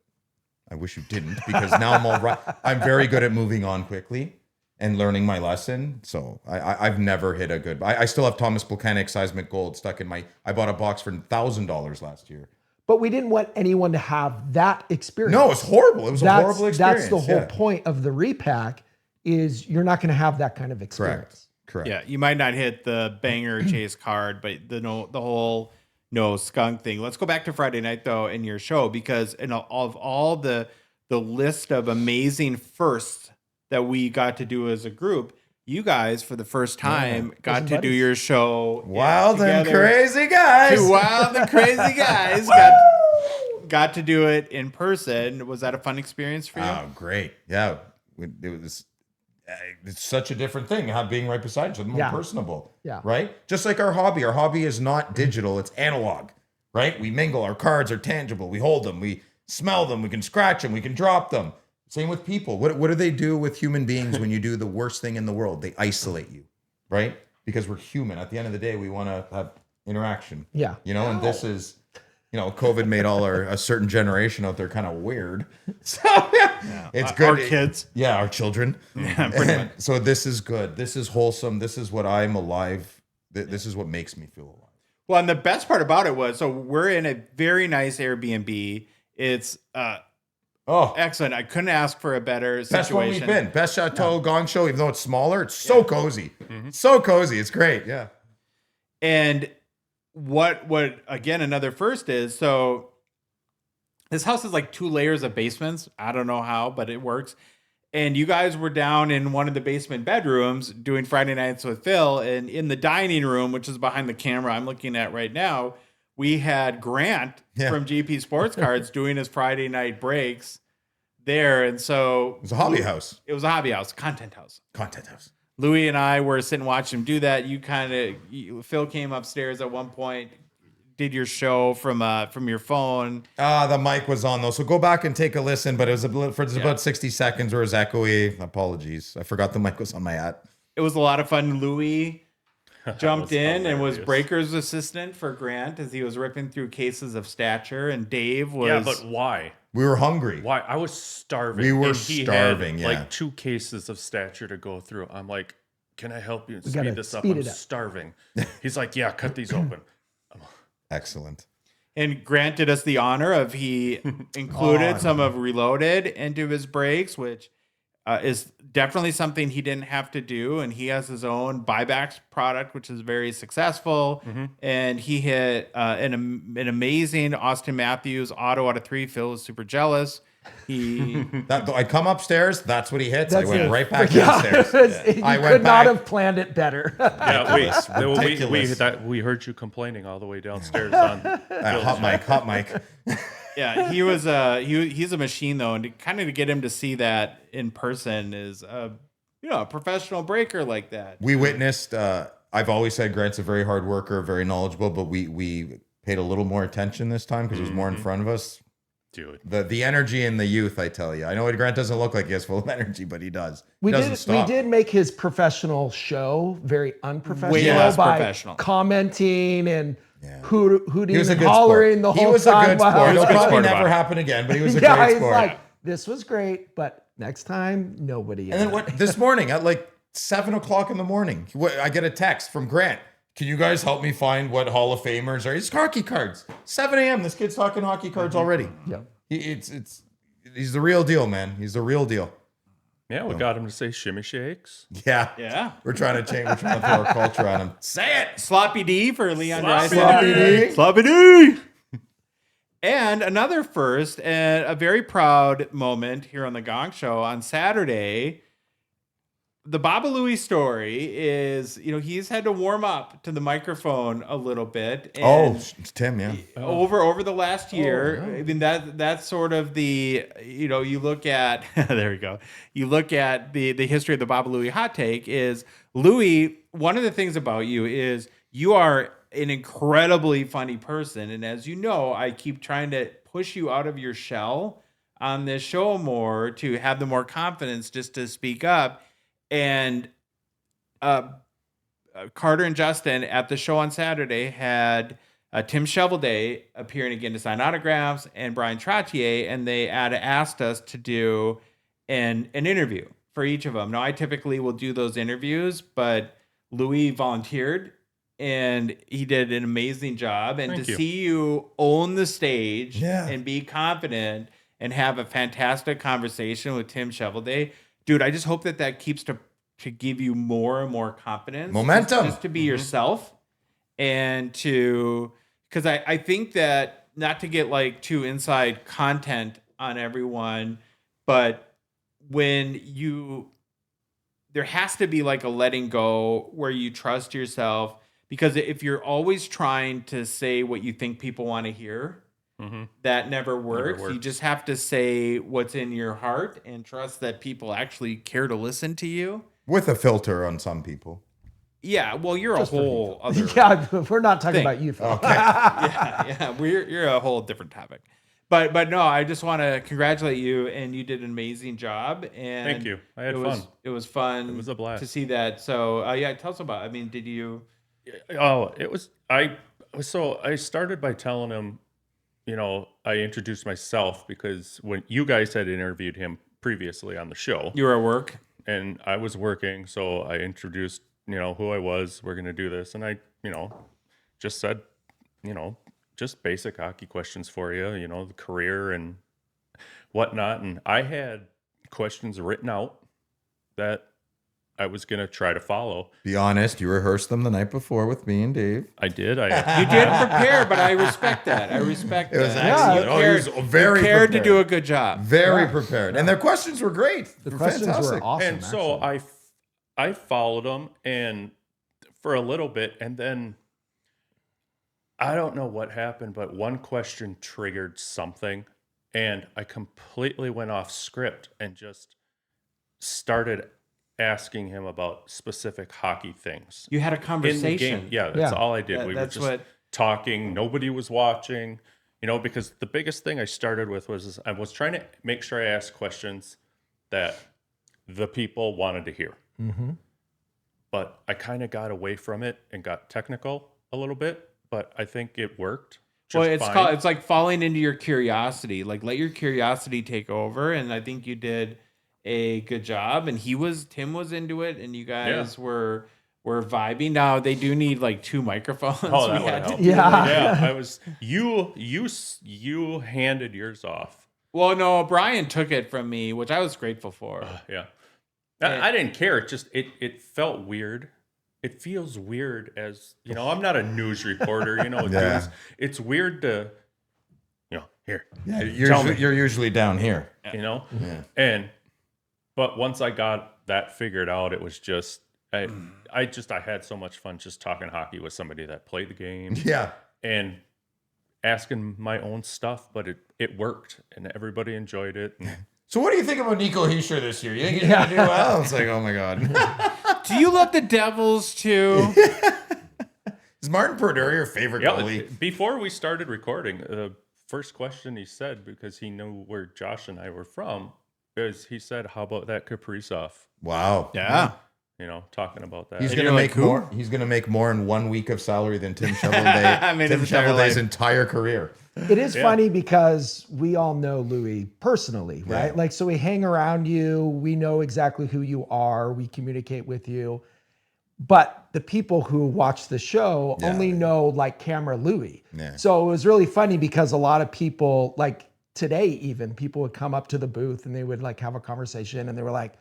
I wish you didn't because now I'm all right. I'm very good at moving on quickly and learning my lesson. So I've never hit a good. I still have Thomas Volcanic Seismic Gold stuck in my. I bought a box for $1,000 last year. But we didn't want anyone to have that experience. No, it's horrible. It was a horrible experience. That's the whole point of the repack is you're not going to have that kind of experience. Correct. Yeah, you might not hit the banger chase card, but the whole skunk thing. Let's go back to Friday night though in your show because of all the list of amazing firsts that we got to do as a group, you guys for the first time got to do your show. Wild and together. crazy guys. Two wild and crazy guys got to do it in person. Was that a fun experience for you? Oh, great. Yeah. It was. It's such a different thing, being right beside you, more personable. Yeah. Right? Just like our hobby. Our hobby is not digital, it's analog. Right? We mingle. Our cards are tangible. We hold them. We smell them. We can scratch them. We can drop them. Same with people. What do they do with human beings when you do the worst thing in the world? They isolate you. Right? Because we're human. At the end of the day, we want to have interaction. Yeah. And this is... COVID made a certain generation out there kind of weird. So yeah, it's good. Our kids. Yeah, our children. Yeah, pretty much. So this is good. This is wholesome. This is what I'm alive. This is what makes me feel alive. Well, and the best part about it was, so we're in a very nice Airbnb. It's excellent. I couldn't ask for a better situation. Best one we've been. Best Chateau Gongshow, even though it's smaller. It's so cozy. Mm-hmm. So cozy. It's great. Yeah. And what again, another first is, so this house is like 2 layers of basements. I don't know how, but it works. And you guys were down in one of the basement bedrooms doing Friday nights with Phil, and in the dining room, which is behind the camera I'm looking at right now, we had Grant from GP Sports Cards doing his Friday night breaks there. And so it was a hobby house. It was a hobby house, content house. Louis and I were sitting watching him do that. Phil came upstairs at one point, did your show from your phone. The mic was on though, so go back and take a listen. But it was about 60 seconds where it was echoey. Apologies, I forgot the mic was on my hat. It was a lot of fun. Louis jumped in and was hilarious. Breaker's assistant for Grant as he was ripping through cases of stature, and Dave was. Yeah, but why? We were hungry. Why? I was starving. We were and he starving, had, yeah. like 2 cases of stature to go through. I'm like, can I help you gotta speed this up? speed I'm it up. starving. He's like, yeah, cut these open. Excellent. And Grant did us the honor of he included some of Reloaded into his breaks, which is definitely something he didn't have to do. And he has his own buybacks product, which is very successful. Mm-hmm. And he hit an amazing Austin Matthews auto out of 3. Phil was super jealous. I come upstairs. That's what he hits. That's I went it. right back downstairs. You I could went not back. have planned it better. Yeah, Ridiculous. we heard you complaining all the way downstairs on Hot mic. Yeah, he's a machine though, and to get him to see that in person is a professional breaker like that. We witnessed. I've always said Grant's a very hard worker, very knowledgeable, but we paid a little more attention this time because it was more in front of us. Dude, the energy and the youth, I tell you. I know Grant doesn't look like he has full of energy, but he does. We doesn't stop. did make his professional show very unprofessional Way less by professional. commenting and Yeah. hooting He was a and good hollering sport. the He whole was a time. good while- sport. It'll good probably sport never about it. happen again, but he was a Yeah, great he's sport. like, this was great, but next time, nobody. And then this morning at like 7 o'clock in the morning, I get a text from Grant. can you guys help me find what Hall of Famers are? It's hockey cards. 7 a.m. This kid's talking hockey cards already. Yeah. He's the real deal, man. He's the real deal. Yeah, we got him to say shimmy shakes. Yeah. Yeah. We're trying to change. We're trying to throw our culture on him. Say it. Sloppy D for Leon Sloppy Draisaitl. D. Sloppy D. And another first, and a very proud moment here on the Gong Show on Saturday. The BabaLewi story is, he's had to warm up to the microphone a little bit. And It's Tim, yeah. over the last year, no. I mean, that's sort of the, you look at, there we go. You look at the history of the BabaLewi hot take is, Louis, one of the things about you is you are an incredibly funny person. And as you know, I keep trying to push you out of your shell on this show more to have the more confidence just to speak up. And Carter and Justin at the show on Saturday had Tim Shovelday appearing again to sign autographs and Brian Trottier, and they had asked us to do an interview for each of them. Now, I typically will do those interviews, but Louis volunteered, and he did an amazing job. And Thank to you. see you own the stage Yeah. and be confident and have a fantastic conversation with Tim Shovelday, dude, I just hope that keeps to give you more and more confidence. Momentum. Just to be yourself and because I think that, not to get like too inside content on everyone, but there has to be like a letting go where you trust yourself, because if you're always trying to say what you think people want to hear, that never works. You just have to say what's in your heart and trust that people actually care to listen to you. With a filter on some people. Yeah, well, you're a whole other. Yeah, we're not talking thing. about you, Phil. Okay. yeah. You're a whole different topic. But no, I just want to congratulate you, and you did an amazing job. And Thank you. I had fun. fun. It was fun. It was a blast to see that. So yeah, tell us about it. I mean, did you? Oh, it was. I started by telling him, I introduced myself because when you guys had interviewed him previously on the show, You were at work. and I was working, so I introduced, who I was. We're going to do this, and I, just said, just basic hockey questions for you, the career and whatnot. And I had questions written out that I was going to try to follow. Be honest, you rehearsed them the night before with me and Dave. I did. You did prepare, but I respect that. I respect It was that. excellent. You Oh, he cared, was very you cared to prepared. do a good job. Very prepared. And their questions were great. The They're questions fantastic. were awesome. And so I followed them and for a little bit, and then I don't know what happened, but one question triggered something, and I completely went off script and just started asking him about specific hockey things You had a in the conversation. game. Yeah, that's Yeah. all I did. That- We were that's just what- talking. Nobody was watching, because the biggest thing I started with was I was trying to make sure I asked questions that the people wanted to hear. But I kind of got away from it and got technical a little bit, but I think it worked. Well, just it's fine. it's like falling into your curiosity. Like, let your curiosity take over, and I think you did a good job. And Tim was into it, and you guys were vibing. Now they do need like 2 microphones. Oh, that We would had to help. do Yeah. like- Yeah, I was you handed yours off. Well, no, Brian took it from me, which I was grateful for. Yeah. And- I didn't care. It just it felt weird. It feels weird as I'm not a news reporter. Yeah. It's weird to here. Yeah, Tell me. you're usually down here. Yeah. But once I got that figured out, it was just I had so much fun just talking hockey with somebody that played the game Yeah. and asking my own stuff, but it worked and everybody enjoyed it. And So what do you think about Nico Hischier this year? You think he's going to do well? It's like, oh my God. Do you love the Devils too? Is Martin Perdue your favorite goalie? before we started recording, the first question he said, because he knew where Josh and I were from, is he said, "How about that Kaprizov?" Wow. Yeah. Talking about that. He's And going to you're make like, who? more. He's going to make more in 1 week of salary than Tim Shovelday. I mean, Tim his entire Shovelday's life. entire career. It is funny because we all know Louis personally, right? Yeah. Like, so we hang around you. We know exactly who you are. We communicate with you. but the people who watch the show Yeah. only know like Camera Louie. Yeah. So it was really funny because a lot of people, like today even, people would come up to the booth and they would like have a conversation and they were like,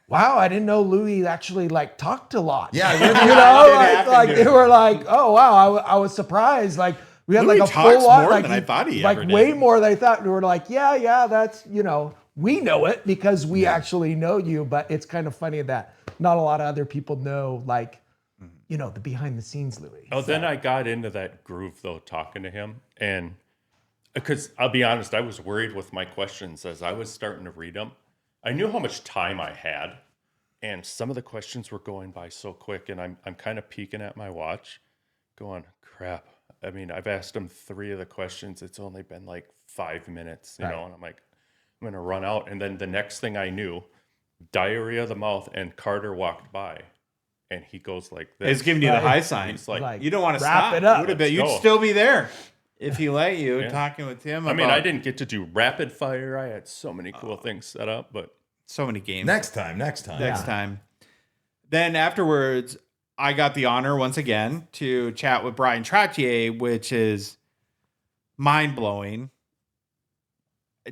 wow, I didn't know Louie actually like talked a lot. Yeah, you yeah, know, it happened like to they him. were like, oh wow, I was surprised. Like we had Louie like a talks full on, more like than I thought he like ever way did. more than I thought. We were like, yeah, that's, you know, we know it because we actually know you, but it's kind of funny that not a lot of other people know, like, you know, the behind the scenes Louie. Oh, then I got into that groove though, talking to him, and because I'll be honest, I was worried with my questions as I was starting to read them. I knew how much time I had, and some of the questions were going by so quick, and I'm kind of peeking at my watch, going, crap. I mean, I've asked him 3 of the questions. It's only been like 5 minutes, you know, and I'm like, I'm gonna run out. And then the next thing I knew, diarrhea of the mouth, and Carter walked by. And he goes like this. It's giving you the high sign. He's like, You don't want to wrap stop. it up. You'd Let's go. still be there if he let you Yeah. talking with him. I mean, about I didn't get to do rapid fire. I had so many cool things set up, but so many games. Next time. Next time. Then afterwards, I got the honor once again to chat with Brian Trottier, which is mind blowing,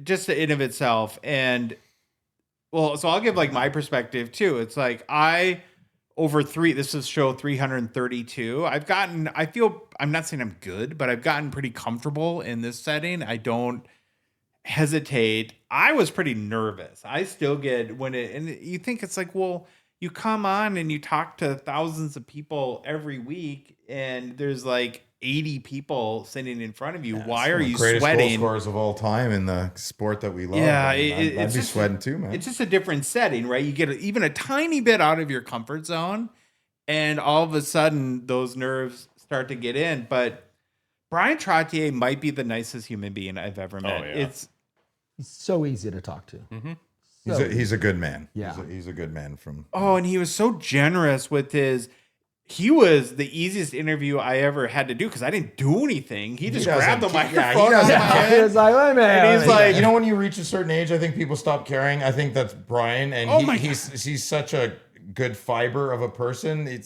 just in of itself. And well, so I'll give like my perspective too. It's like this is show 332. I'm not saying I'm good, but I've gotten pretty comfortable in this setting. I don't hesitate. I was pretty nervous. I still get and you think it's like, well, you come on and you talk to thousands of people every week and there's like 80 people sitting in front of you. Why are you Greatest sweating? goal scorers of all time in the sport that we love. Yeah, I mean, I'd it's be just- sweating too, man. It's just a different setting, right? You get even a tiny bit out of your comfort zone, and all of a sudden those nerves start to get in. But Brian Trottier might be the nicest human being I've ever met. yeah. He's so easy to talk to. He's a good man. Yeah. He's a good man from. And he was so generous with he was the easiest interview I ever had to do because I didn't do anything. He just doesn't grabbed the care. Yeah, he microphone out of my doesn't care. hand. He was like, "Hey, man." And he's like, You know, when you reach a certain age, I think people stop caring. I think that's Brian, and he's such a good fiber of a person. He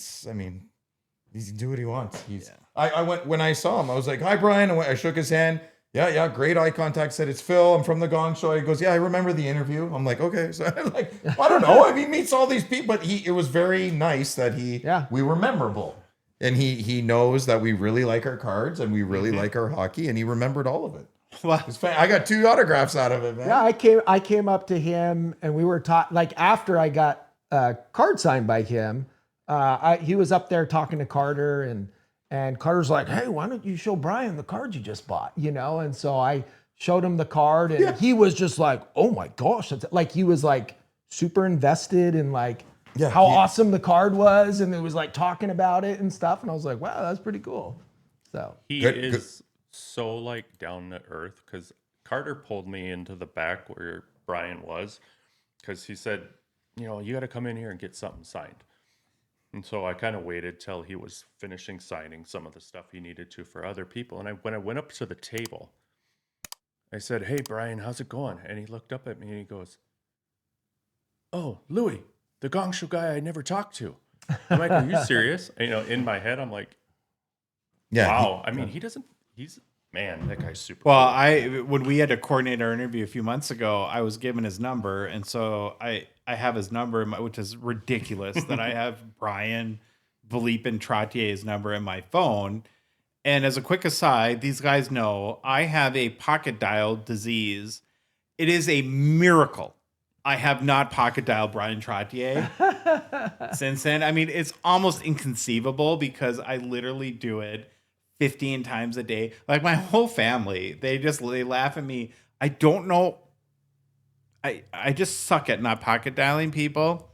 can do what he wants. I went when I saw him. I was like, "Hi, Brian." I shook his hand. Yeah, great eye contact. Said, "It's Phil. I'm from the Gong Show." He goes, "Yeah, I remember the interview." I'm like, "Okay." So I'm like, I don't know. I mean, he meets all these people, but it was very nice that we were memorable, and he knows that we really like our cards and we really like our hockey, and he remembered all of it. Well, I got 2 autographs out of it, man. Yeah, I came up to him and we were like after I got a card signed by him, he was up there talking to Carter and Carter's like, "Hey, why don't you show Brian the card you just bought?" You know, and so I showed him the card and he was just like, "Oh my gosh," like he was like super invested in like how awesome the card was, and it was like talking about it and stuff, and I was like, "Wow, that's pretty cool." So he is so like down to earth because Carter pulled me into the back where Brian was because he said, "You know, you got to come in here and get something signed." And so I kind of waited till he was finishing signing some of the stuff he needed to for other people. And when I went up to the table, I said, "Hey, Brian, how's it going?" And he looked up at me and he goes, "Oh, Louie, the Gong Show guy I never talked to." I'm like, "Are you serious?" And, in my head, I'm like, wow. I mean, man, that guy's super Well, cool. when we had to coordinate our interview a few months ago, I was given his number, and so I have his number, which is ridiculous that I have Brian Bleepin Trottier's number in my phone. And as a quick aside, these guys know I have a pocket dial disease. It is a miracle I have not pocket dialed Brian Trottier since then. I mean, it's almost inconceivable because I literally do it 15 times a day. Like my whole family, they laugh at me. I don't know. I just suck at not pocket dialing people.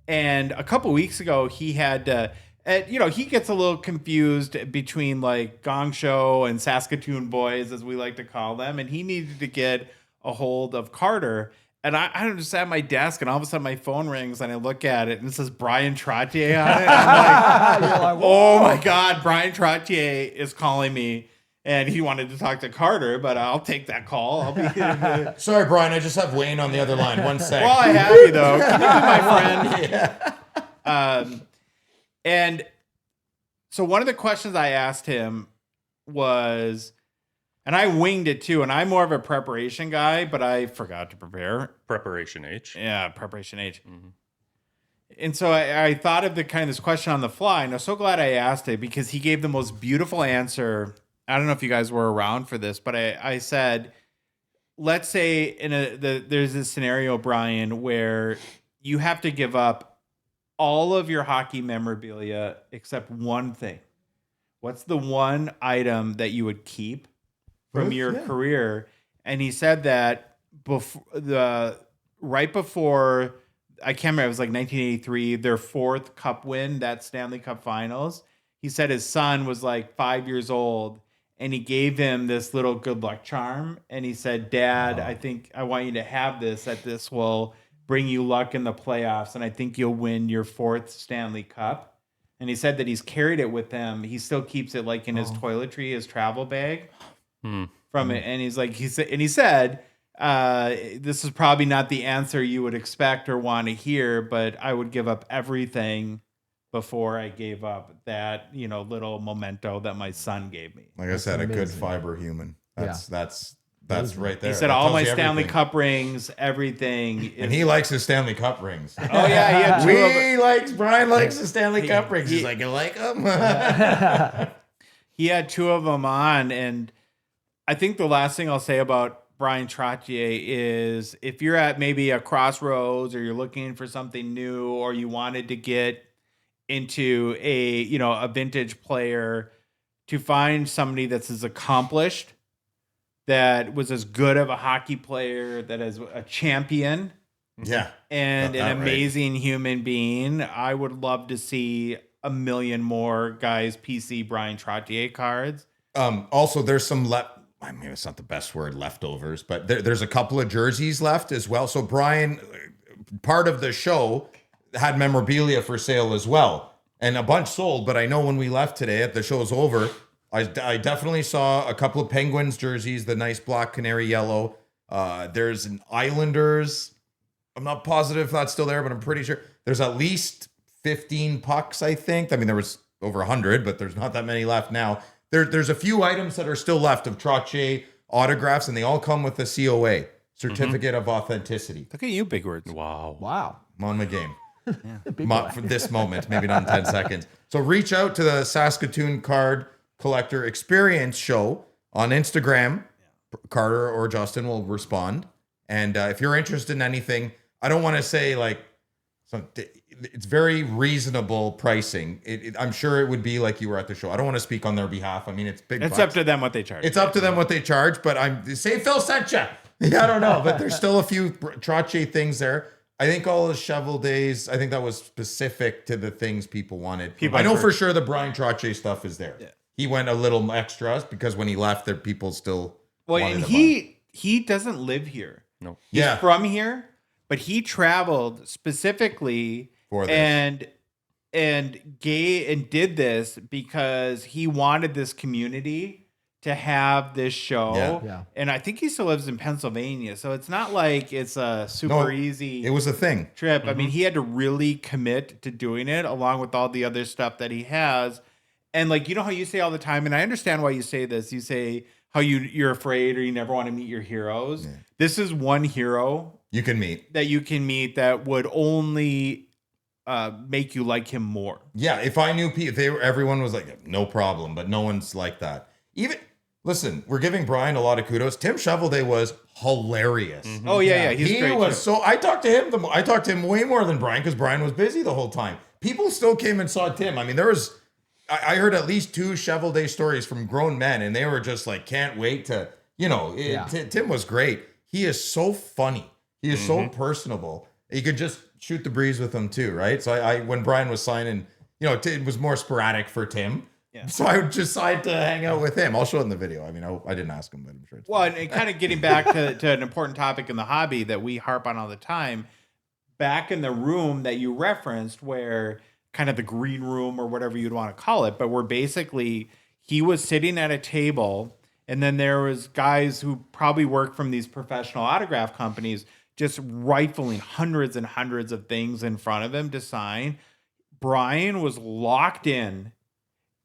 And a couple weeks ago, he had, he gets a little confused between like Gong Show and Saskatoon boys, as we like to call them. And he needed to get a hold of Carter. And I'm just at my desk, and all of a sudden my phone rings, and I look at it, and it says Brian Trottier on it. And I'm like, oh my God, Brian Trottier is calling me, and he wanted to talk to Carter, but I'll take that call. I'll be Sorry, Brian. I just have Wayne on the other line. 1 sec. Well, I have you though. Can you be my friend? And so one of the questions I asked him was, and I winged it too, and I'm more of a preparation guy, but I forgot to prepare. Preparation H. Yeah, preparation H. And so I thought of this question on the fly, and I'm so glad I asked it because he gave the most beautiful answer. I don't know if you guys were around for this, but I said, let's say there's this scenario, Brian, where you have to give up all of your hockey memorabilia except one thing. What's the one item that you would keep from your career? And he said that right before, I can't remember, it was like 1983, their fourth cup win, that Stanley Cup Finals. He said his son was like 5 years old, and he gave him this little good luck charm. And he said, Dad, I think I want you to have this, that this will bring you luck in the playoffs, and I think you'll win your fourth Stanley Cup. And he said that he's carried it with him. He still keeps it like in his toiletry, his travel bag from it. And he said, this is probably not the answer you would expect or want to hear, but I would give up everything before I gave up that, little memento that my son gave me. Like I said, a good fiber human. That's right there. He said That all tells my you Stanley everything. Cup rings, everything. And he likes his Stanley Cup rings. Oh yeah, he had two of Brian likes the Stanley Cup rings. He's like, you like them? He had two of them on, and I think the last thing I'll say about Brian Trottier is if you're at maybe a crossroads or you're looking for something new or you wanted to get into a vintage player, to find somebody that's as accomplished, that was as good of a hockey player, that is a champion, Yeah. and Got an that right. amazing human being. I would love to see a million more guys PC Brian Trottier cards. Also, there's some I mean, it's not the best word, leftovers, but there's a couple of jerseys left as well. So Brian, part of the show, had memorabilia for sale as well, and a bunch sold. But I know when we left today, at the show's over, I definitely saw a couple of Penguins jerseys, the nice black canary yellow. There's an Islanders. I'm not positive if that's still there, but I'm pretty sure there's at least 15 pucks, I think. I mean, there was over 100, but there's not that many left now. There's a few items that are still left of Trottier autographs, and they all come with the COA, Certificate of Authenticity. Look at you, big words. Wow. I'm on my game. Big boy. For this moment, maybe not in 10 seconds. So reach out to the Saskatchewan Card Collector Experience show on Instagram. Carter or Justin will respond. And if you're interested in anything, I don't want to say it's very reasonable pricing. I'm sure it would be like you were at the show. I don't want to speak on their behalf. I mean, it's big. It's up to them what they charge. It's up to them what they charge, but say Phil sent you. Yeah, I don't know, but there's still a few Trottier things there. I think all the shovel days, I think that was specific to the things people wanted. I know for sure the Brian Trottier stuff is there. Yeah. He went a little extra because when he left, there people still wanted and to buy. he doesn't live here. No. He's from here, but he traveled specifically for this. and did this because he wanted this community to have this show. Yeah. And I think he still lives in Pennsylvania, so it's not like it's a super easy It was a thing. trip. Mm-hmm. I mean, he had to really commit to doing it along with all the other stuff that he has. And how you say all the time, and I understand why you say this. You say how you're afraid or you never want to meet your heroes. Yeah. This is one hero you can meet that would only make you like him more. Yeah, if I knew everyone was like, no problem, but no one's like that. Listen, we're giving Brian a lot of kudos. Tim Shovelday was hilarious. Mm-hmm. Oh yeah, he's he great was too. so. I talked to him way more than Brian because Brian was busy the whole time. People still came and saw Tim. I mean, I heard at least 2 Shovelday stories from grown men, and they were just like, can't wait to, Tim was great. He is so funny. He is so personable. You could just shoot the breeze with him too, right? So when Brian was signing, it was more sporadic for Tim. Yeah. So I would decide to hang out with him. I'll show it in the video. I mean, I didn't ask him, but I'm sure it's well, and kind of getting back to an important topic in the hobby that we harp on all the time, back in the room that you referenced, where kind of the green room or whatever you'd want to call it, but where basically he was sitting at a table, and then there was guys who probably work from these professional autograph companies just rifling hundreds and hundreds of things in front of him to sign. Brian was locked in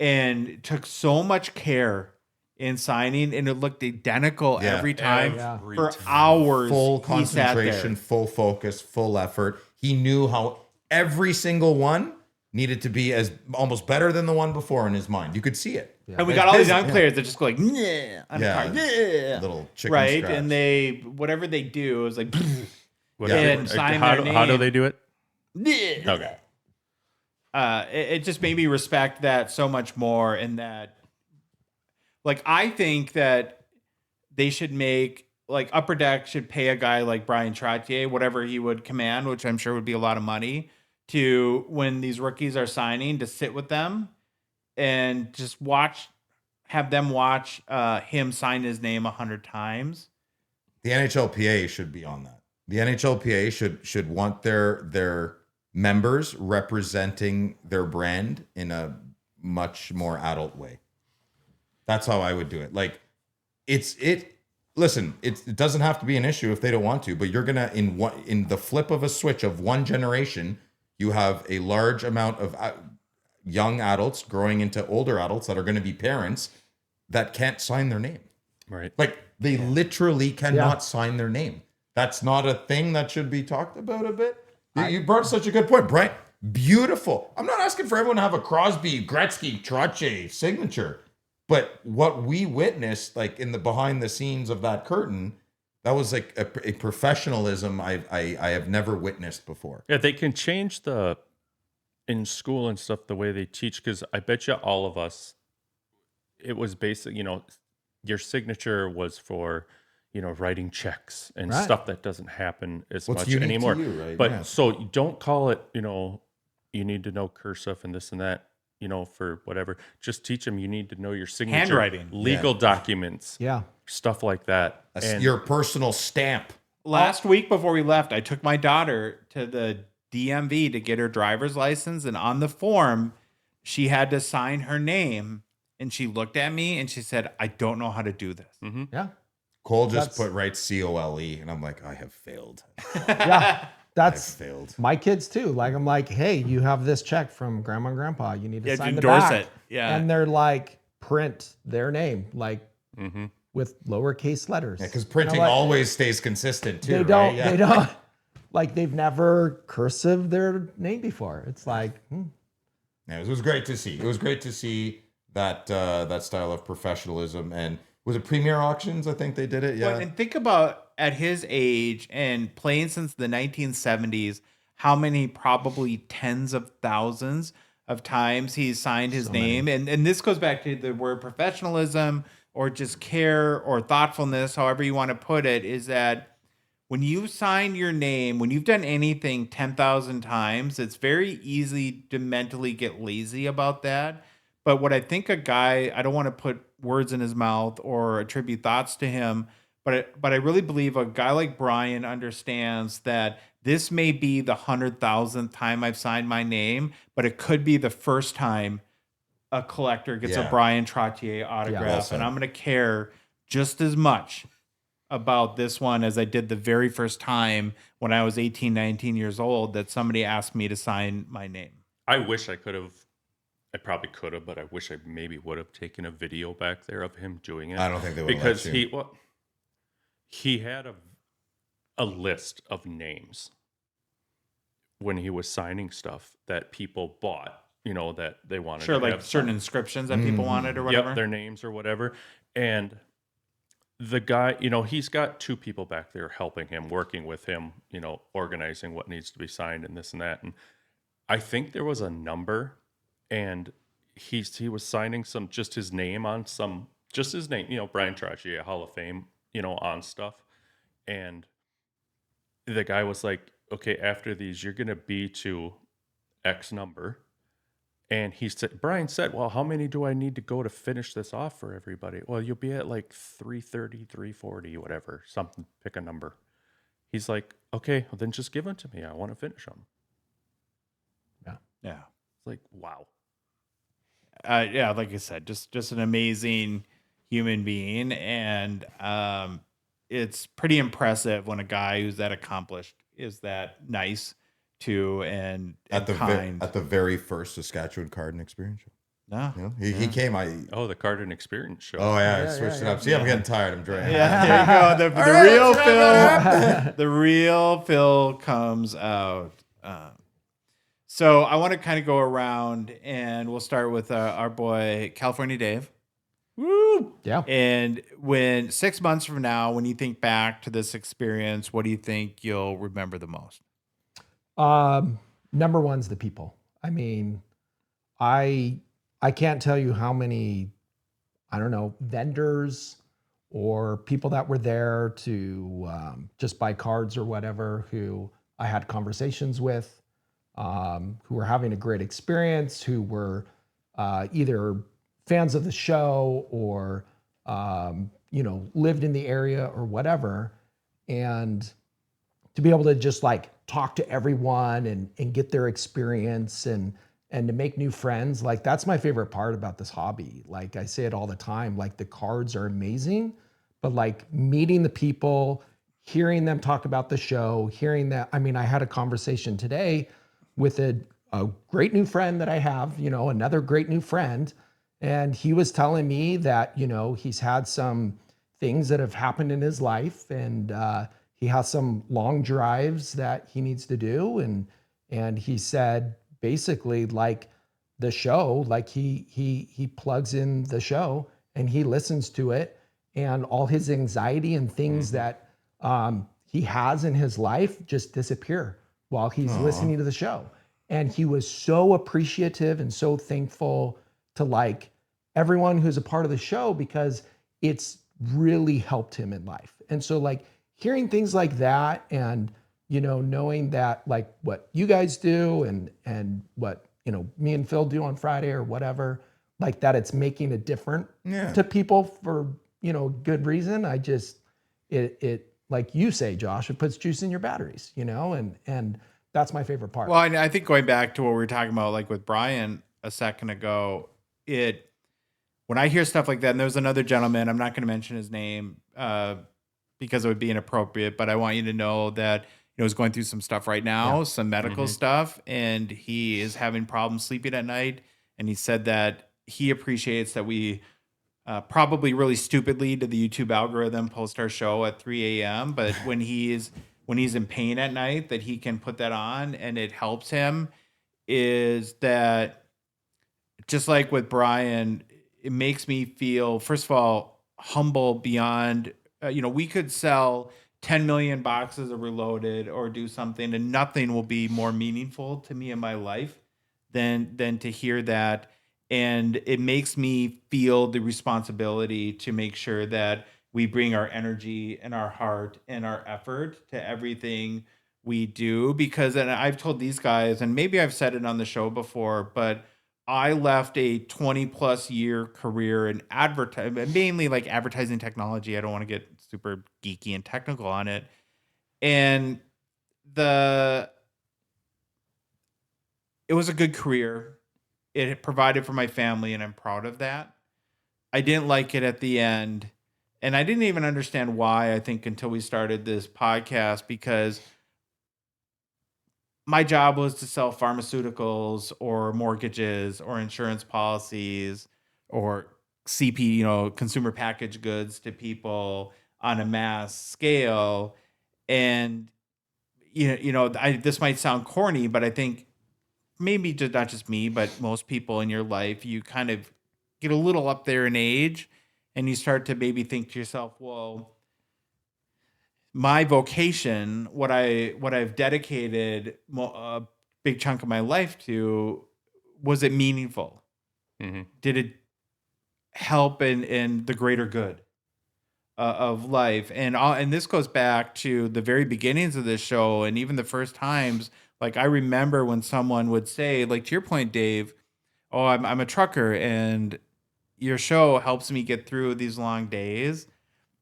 and took so much care in signing, and it looked identical Yeah. every time Every for time. hours. Full he sat there. concentration, full focus, full effort. He knew how every single one needed to be as almost better than the one before in his mind. You could see it. And we got all these young players that just go like, "Nyeh," on Yeah. a card, "Nyeh," Little chicken right? scratch. And they, whatever they do is like, Whatever. and sign how, their how do name. they do it? "Nyeh." Okay. It just made me respect that so much more. And that, like, I think that they should make, like, Upper Deck should pay a guy like Brian Trottier whatever he would command, which I'm sure would be a lot of money, to, when these rookies are signing, to sit with them and just have them watch him sign his name 100 times. The NHLPA should be on that. The NHLPA should want their members representing their brand in a much more adult way. That's how I would do it. Like, listen, it doesn't have to be an issue if they don't want to, but you're gonna, in the flip of a switch of one generation, you have a large amount of young adults growing into older adults that are going to be parents that can't sign their name. Right. Like, they literally cannot sign their name. That's not a thing that should be talked about a bit. You brought such a good point, Brian. Beautiful. I'm not asking for everyone to have a Crosby, Gretzky, Trottier signature, but what we witnessed, like, in the behind the scenes of that curtain, that was like a professionalism I have never witnessed before. Yeah, they can change in school and stuff the way they teach, because I bet you all of us, it was basic, your signature was for, writing checks and stuff that doesn't happen as What's much unique anymore. to you, right? But Yeah. so you don't call it, you need to know cursive and this and that, for whatever. Just teach them you need to know your signature, Handwriting. legal documents, stuff like that. And Your personal stamp. Last week before we left, I took my daughter to the DMV to get her driver's license, and on the form, she had to sign her name, and she looked at me and she said, "I don't know how to do this." Yeah. Cole just put right COLE, and I'm like, I have failed. Yeah. I've That's failed. my kids too. Like, I'm like, hey, you have this check from grandma and grandpa. You need to Yeah, sign the endorse back. it. Yeah. And they're like, print their name, like with lowercase letters. Yeah, because printing like, always stays consistent too. they don't, right? Yeah. they don't, like, they've never cursive their name before. It's like, Yeah, it was great to see. It was great to see that style of professionalism. And was it Premier Auctions? I think they did it. Yeah. But, and think about, at his age and playing since the 1970s, how many, probably tens of thousands of times he's signed his name. And this goes back to the word professionalism, or just care, or thoughtfulness, however you want to put it, is that when you sign your name, when you've done anything 10,000 times, it's very easy to mentally get lazy about that. But what I think a guy, I don't want to put words in his mouth or attribute thoughts to him, but I really believe a guy like Brian understands that this may be the 100,000th time I've signed my name, but it could be the first time a collector gets a Yeah. Brian Trottier autograph, well said. and I'm going to care just as much about this one as I did the very first time when I was 18, 19 years old that somebody asked me to sign my name. I wish I could have. I probably could have, but I wish I maybe would have taken a video back there of him doing it. I don't think they would have because let you. he had a list of names when he was signing stuff that people bought, that they wanted Sure, to like have certain inscriptions that people wanted or whatever. Yep, their names or whatever. And the guy, he's got two people back there helping him, working with him, organizing what needs to be signed and this and that. And I think there was a number, and he was signing just his name on just his name, Brian Trottier, Hall of Fame, on stuff. And the guy was like, okay, after these, you're going to be to X number. And Brian said, well, how many do I need to go to finish this off for everybody? Well, you'll be at like 330, 340, whatever, something, pick a number. He's like, okay, well, then just give them to me. I want to finish them. Yeah. It's like, wow. Yeah, like I said, just an amazing human being. And it's pretty impressive when a guy who's that accomplished is that nice to and at the kind. at the very first Saskatchewan Card and Experience show. No. You know, he came. Oh, the Card and Experience show. Oh yeah, I Yeah, switched yeah, it up. See, I'm getting tired. I'm drinking. Yeah, there you go. The All right, real let's wrap Phil, the real Phil comes out. So I want to kind of go around, and we'll start with our boy California Dave. Woo! Yeah. And when 6 months from now, when you think back to this experience, what do you think you'll remember the most? Number one's the people. I mean, I can't tell you how many, I don't know, vendors or people that were there to just buy cards or whatever, who I had conversations with, who were having a great experience, who were either fans of the show or, lived in the area or whatever. And to be able to just like talk to everyone and get their experience and to make new friends, like that's my favorite part about this hobby. Like I say it all the time, like the cards are amazing, but like meeting the people, hearing them talk about the show, hearing that, I mean, I had a conversation today with a great new friend that I have, another great new friend. And he was telling me that, he's had some things that have happened in his life, and he has some long drives that he needs to do. And he said, basically, like the show, like he plugs in the show and he listens to it, and all his anxiety and things that he has in his life just disappear while he's listening to the show. And he was so appreciative and so thankful to like everyone who's a part of the show, because it's really helped him in life. And so like hearing things like that, and knowing that like what you guys do and what me and Phil do on Friday or whatever, like that it's making a difference to people for good reason. I just it like you say, Josh, it puts juice in your batteries, and that's my favorite part. Well, I think going back to what we were talking about, like with Brian a second ago, when I hear stuff like that, and there's another gentleman, I'm not going to mention his name because it would be inappropriate, but I want you to know that he's going through some stuff right now, some medical stuff, and he is having problems sleeping at night. And he said that he appreciates that we probably really stupidly to the YouTube algorithm post our show at 3 a.m. But when he's in pain at night, that he can put that on and it helps him. Is that just like with Brian, it makes me feel, first of all, humble beyond, we could sell 10 million boxes of Reloaded or do something, and nothing will be more meaningful to me in my life than to hear that. And it makes me feel the responsibility to make sure that we bring our energy and our heart and our effort to everything we do. Because, and I've told these guys, and maybe I've said it on the show before, but I left a 20 plus year career in advertising, mainly like advertising technology. I don't want to get super geeky and technical on it. And it was a good career. It provided for my family, and I'm proud of that. I didn't like it at the end, and I didn't even understand why, I think, until we started this podcast, because my job was to sell pharmaceuticals or mortgages or insurance policies or consumer packaged goods to people on a mass scale. And, this might sound corny, but I think maybe just not just me, but most people in your life, you kind of get a little up there in age and you start to maybe think to yourself, well, my vocation, what I've dedicated a big chunk of my life to, was it meaningful? Mm-hmm. Did it help in the greater good of life? And this goes back to the very beginnings of this show, and even the first times. Like I remember when someone would say, like to your point, Dave, "Oh, I'm a trucker, and your show helps me get through these long days."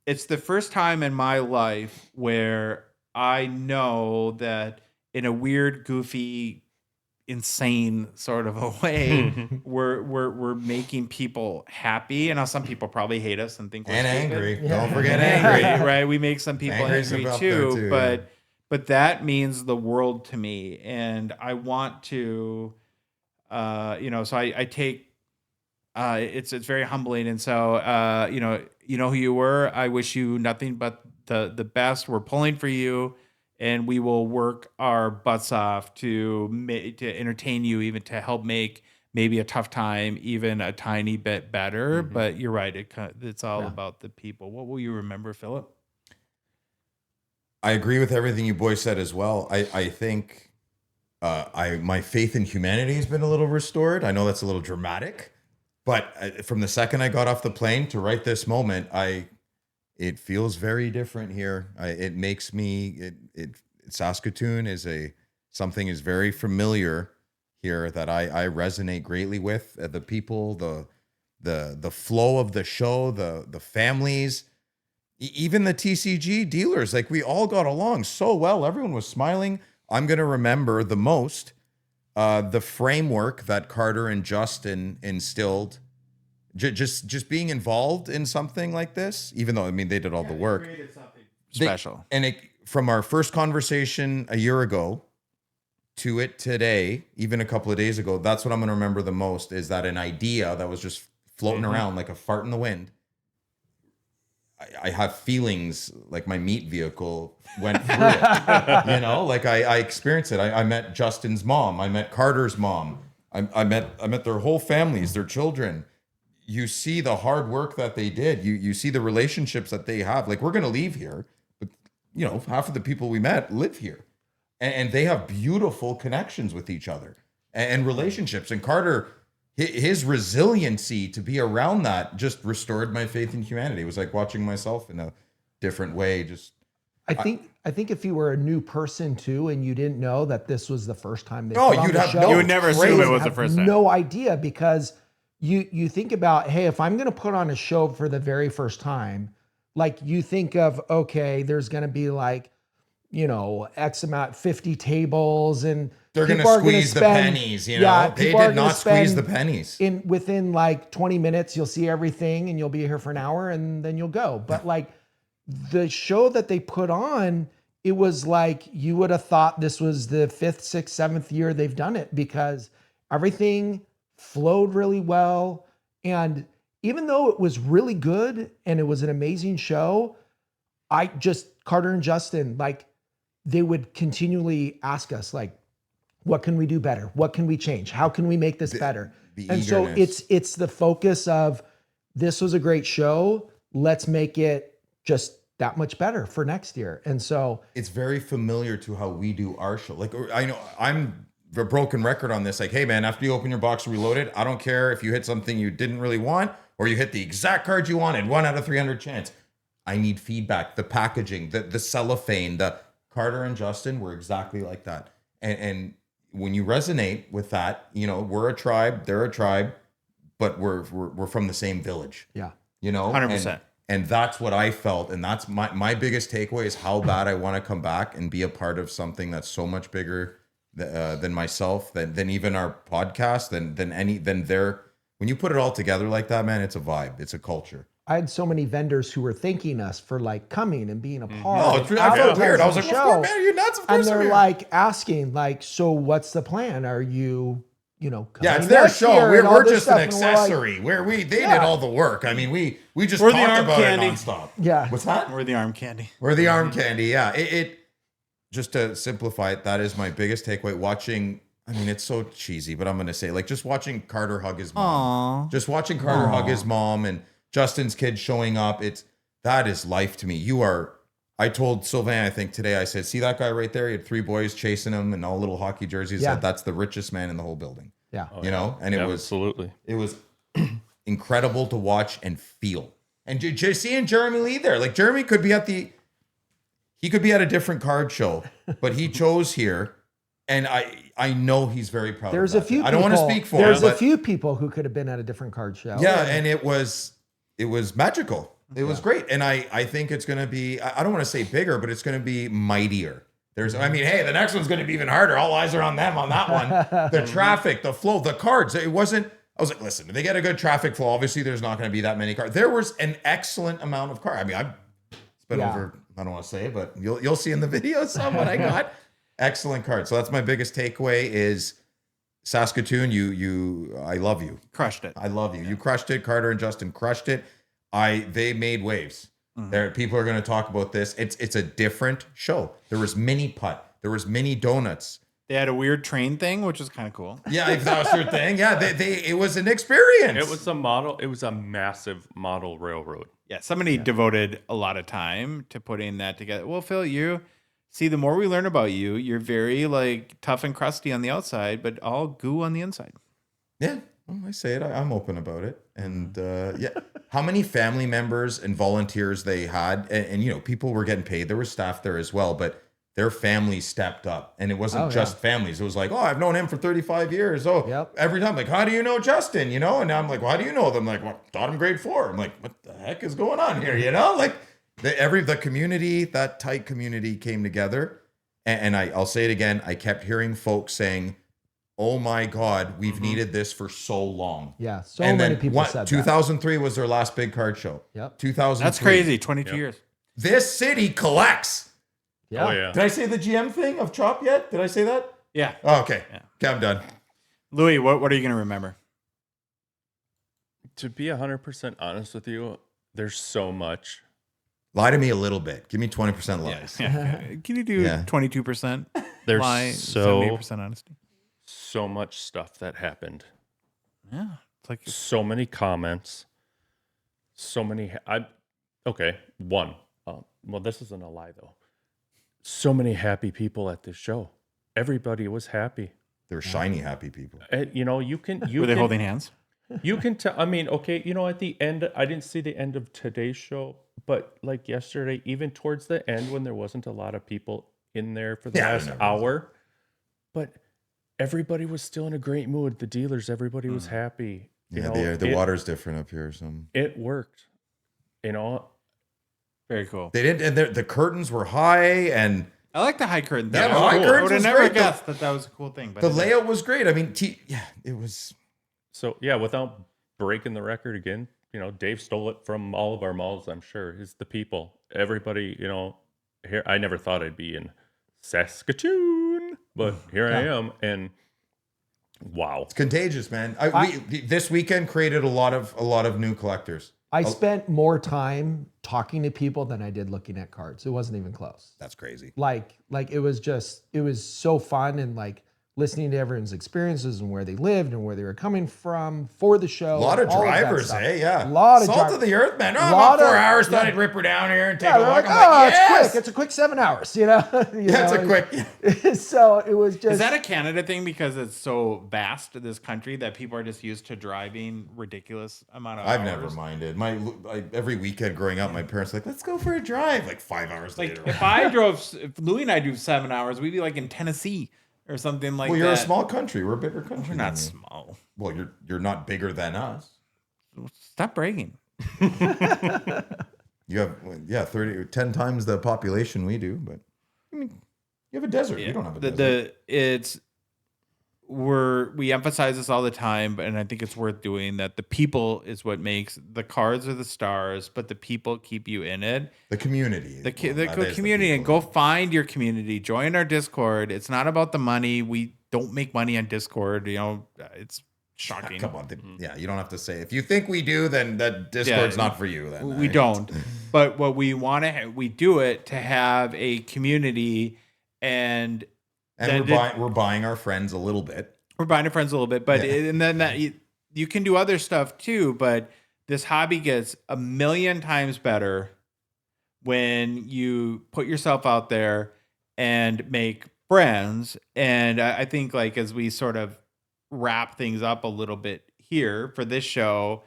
It's the first time in my life where I know that in a weird, goofy, insane sort of a way, we're making people happy. And now some people probably hate us and think we're And stupid. angry. Yeah. Don't forget Angry, angry. right? We make some people Angry's angry up there too. too, But but that means the world to me. And I want to, so I take, it's very humbling. And so, you know who you were. I wish you nothing but the best. We're pulling for you, and we will work our butts off to entertain you, even to help make maybe a tough time even a tiny bit better. But you're right. It's all about the people. What will you remember, Philip? I agree with everything you boys said as well. I think my faith in humanity has been a little restored. I know that's a little dramatic, but from the second I got off the plane to right this moment, it feels very different here. It makes me Saskatoon is something is very familiar here that I resonate greatly with. The people, the flow of the show, the families. Even the TCG dealers, like we all got along so well. Everyone was smiling. I'm going to remember the most the framework that Carter and Justin instilled. Just being involved in something like this, even though, I mean, they did all the work. Created something special. From our first conversation a year ago to it today, even a couple of days ago, that's what I'm going to remember the most, is that an idea that was just floating around like a fart in the wind. I have feelings like my meat vehicle went through it, like I experienced it. I met Justin's mom. I met Carter's mom. I met their whole families, their children. You see the hard work that they did. You see the relationships that they have. Like, we're going to leave here, but half of the people we met live here, and they have beautiful connections with each other and relationships. And Carter, his resiliency to be around that just restored my faith in humanity. It was like watching myself in a different way. I think if you were a new person too, and you didn't know that this was the first time they put on the show, you would never assume it was the first time. No idea, because you think about, hey, if I'm going to put on a show for the very first time, like you think of, okay, there's going to be like, X amount, 50 tables, and they're going to squeeze the pennies, Yeah, they did not squeeze the pennies. Within like 20 minutes, you'll see everything, and you'll be here for an hour, and then you'll go. But like the show that they put on, it was like you would have thought this was the 5th, 6th, 7th year they've done it, because everything flowed really well. And even though it was really good and it was an amazing show, Carter and Justin, like, they would continually ask us, like, what can we do better? What can we change? How can we make this better? And so it's the focus of, this was a great show. Let's make it just that much better for next year. And so it's very familiar to how we do our show. Like, I know I'm a broken record on this. Like, hey man, after you open your box and reload it, I don't care if you hit something you didn't really want, or you hit the exact card you wanted, 1 out of 300 chance. I need feedback. The packaging, the cellophane, the Carter and Justin were exactly like that. And when you resonate with that, we're a tribe, they're a tribe, but we're from the same village. Yeah. 100%. And that's what I felt. And that's my biggest takeaway, is how bad I want to come back and be a part of something that's so much bigger than myself, than even our podcast, than their, when you put it all together like that, man, it's a vibe. It's a culture. I had so many vendors who were thanking us for like coming and being a part. Oh, I felt weird. I was like, of course, man, you're nuts. Of course, and they're like asking, like, so what's the plan? Are you, yeah, it's their show. We're just an accessory. They did all the work. I mean, we just We're talked the arm about candy. it nonstop. Yeah. What's that? We're the arm candy. We're the arm candy. Yeah. It just to simplify it, that is my biggest takeaway. Watching, I mean, it's so cheesy, but I'm gonna say, like, just watching Carter hug his mom. Aww. Just watching Carter hug his mom, and Justin's kid showing up. That is life to me. I told Sylvain, I think today, I said, see that guy right there? He had 3 boys chasing him and all little hockey jerseys. Yeah. Said, that's the richest man in the whole building. Yeah. And it was absolutely. It was incredible to watch and feel. And just seeing Jeremy Lee there, like, Jeremy could be at a different card show, but he chose here, and I know he's very proud. There's of a that. few. I don't want to speak for him. There's a but few people who could have been at a different card show. yeah, and it was magical. It was great, and I think it's going to be. I don't want to say bigger, but it's going to be mightier. Hey, the next one's going to be even harder. All eyes are on them on that one. The traffic, the flow, the cards. It wasn't. I was like, listen, if they get a good traffic flow, obviously there's not going to be that many cards. There was an excellent amount of cards. I mean, it's been over I don't want to say it, but you'll see in the video some what I got. Excellent card. So that's my biggest takeaway is Saskatoon. I love you. Crushed it. I love you. You crushed it. Carter and Justin crushed it. They made waves. There, people are going to talk about this. It's a different show. There was mini putt. There was mini donuts. They had a weird train thing, which was kind of cool. Yeah, if that was their thing. Yeah, it was an experience. It was a model. It was a massive model railroad. Yeah, somebody devoted a lot of time to putting that together. Well, Phil, the more we learn about you, you're very like tough and crusty on the outside, but all goo on the inside. Yeah, well, I say it. I'm open about it. And yeah, how many family members and volunteers they had, and you know, people were getting paid. There was staff there as well, but their families stepped up, and it wasn't just families. It was like, oh, I've known him for 35 years. Oh, every time, like, how do you know Justin? You know, and now I'm like, well, how do you know them? Like, well, taught him grade 4. I'm like, what the heck is going on here? You know, like the community, that tight community came together, and I'll say it again. I kept hearing folks saying, oh my God, we've needed this for so long. Yeah, so many people said 2003 was their last big card show. Yep. 2003. That's crazy. 22 years. This city collects. Yeah. Oh yeah. Did I say the GM thing of Chop yet? Did I say that? Yeah. Oh, okay. Yeah. Okay, I'm done. Louis, what are you going to remember? To be 100% honest with you, there's so much. Lie to me a little bit. Give me 20% lies. Yeah. Can you do 22% There's lie, so 78% honesty? so much stuff that happened. Yeah. It's like So many comments. So many. One. Well, this isn't a lie though. So many happy people at this show. Everybody was happy. They're shiny, happy people. You know, you can. were they holding hands? You can tell. I mean, okay, you know, at the end, I didn't see the end of today's show, but like yesterday, even towards the end, when there wasn't a lot of people in there for the last hour, but everybody was still in a great mood. The dealers, everybody was happy. You know, the water's different up here. So it worked. You know, Very cool. they didn't, and the curtains were high, and I like the high curtain. Yeah, That the was high cool. curtains I would have was never great. guessed that was a cool thing. But the it is. layout was great. I mean, it was. so yeah, without breaking the record again, you know, Dave stole it from all of our malls. I'm sure is the people, everybody. You know, here I never thought I'd be in Saskatchewan, but here I am, and wow. It's contagious, man. This weekend created a lot of new collectors. I spent more time talking to people than I did looking at cards. It wasn't even close. That's crazy. Like it was so fun, and like listening to everyone's experiences and where they lived and where they were coming from for the show. A lot of all that drivers, stuff. Yeah. A lot of Salt drivers. of the earth, man. Oh, Lot about 4 of- hours. Thought yeah. I'd rip her down here and take Yeah, a they're walk. like, I'm like, it's yes! quick. It's a quick 7 hours, you know? Yeah, it's a quick. So it was just. Is that a Canada thing because it's so vast, this country, that people are just used to driving ridiculous amount of I've hours? never minded. Every weekend growing up, my parents were like, let's go for a drive. Like 5 hours Like later. if Louis and I do 7 hours, we'd be like in Tennessee or something like that. Well, you're a small country. We're a bigger country. We're than not you. small. Well, you're not bigger than us. Stop bragging. You have 10 times the population we do, but I mean, you have a desert. We don't have a desert. We emphasize this all the time, and I think it's worth doing that. The people is what makes the cards are the stars, but the people keep you in it. The community. The That is community, and people. go find your community. Join our Discord. It's not about the money. We don't make money on Discord. You know, it's shocking. Come on. Yeah, you don't have to say. If you think we do, then that Discord's not for you. Then We don't. But what we want to, we do it to have a community, and we're buying our friends a little bit. we're buying our friends a little bit. But and then that you can do other stuff too. But this hobby gets a million times better when you put yourself out there and make friends. And I think, like, as we sort of wrap things up a little bit here for this show,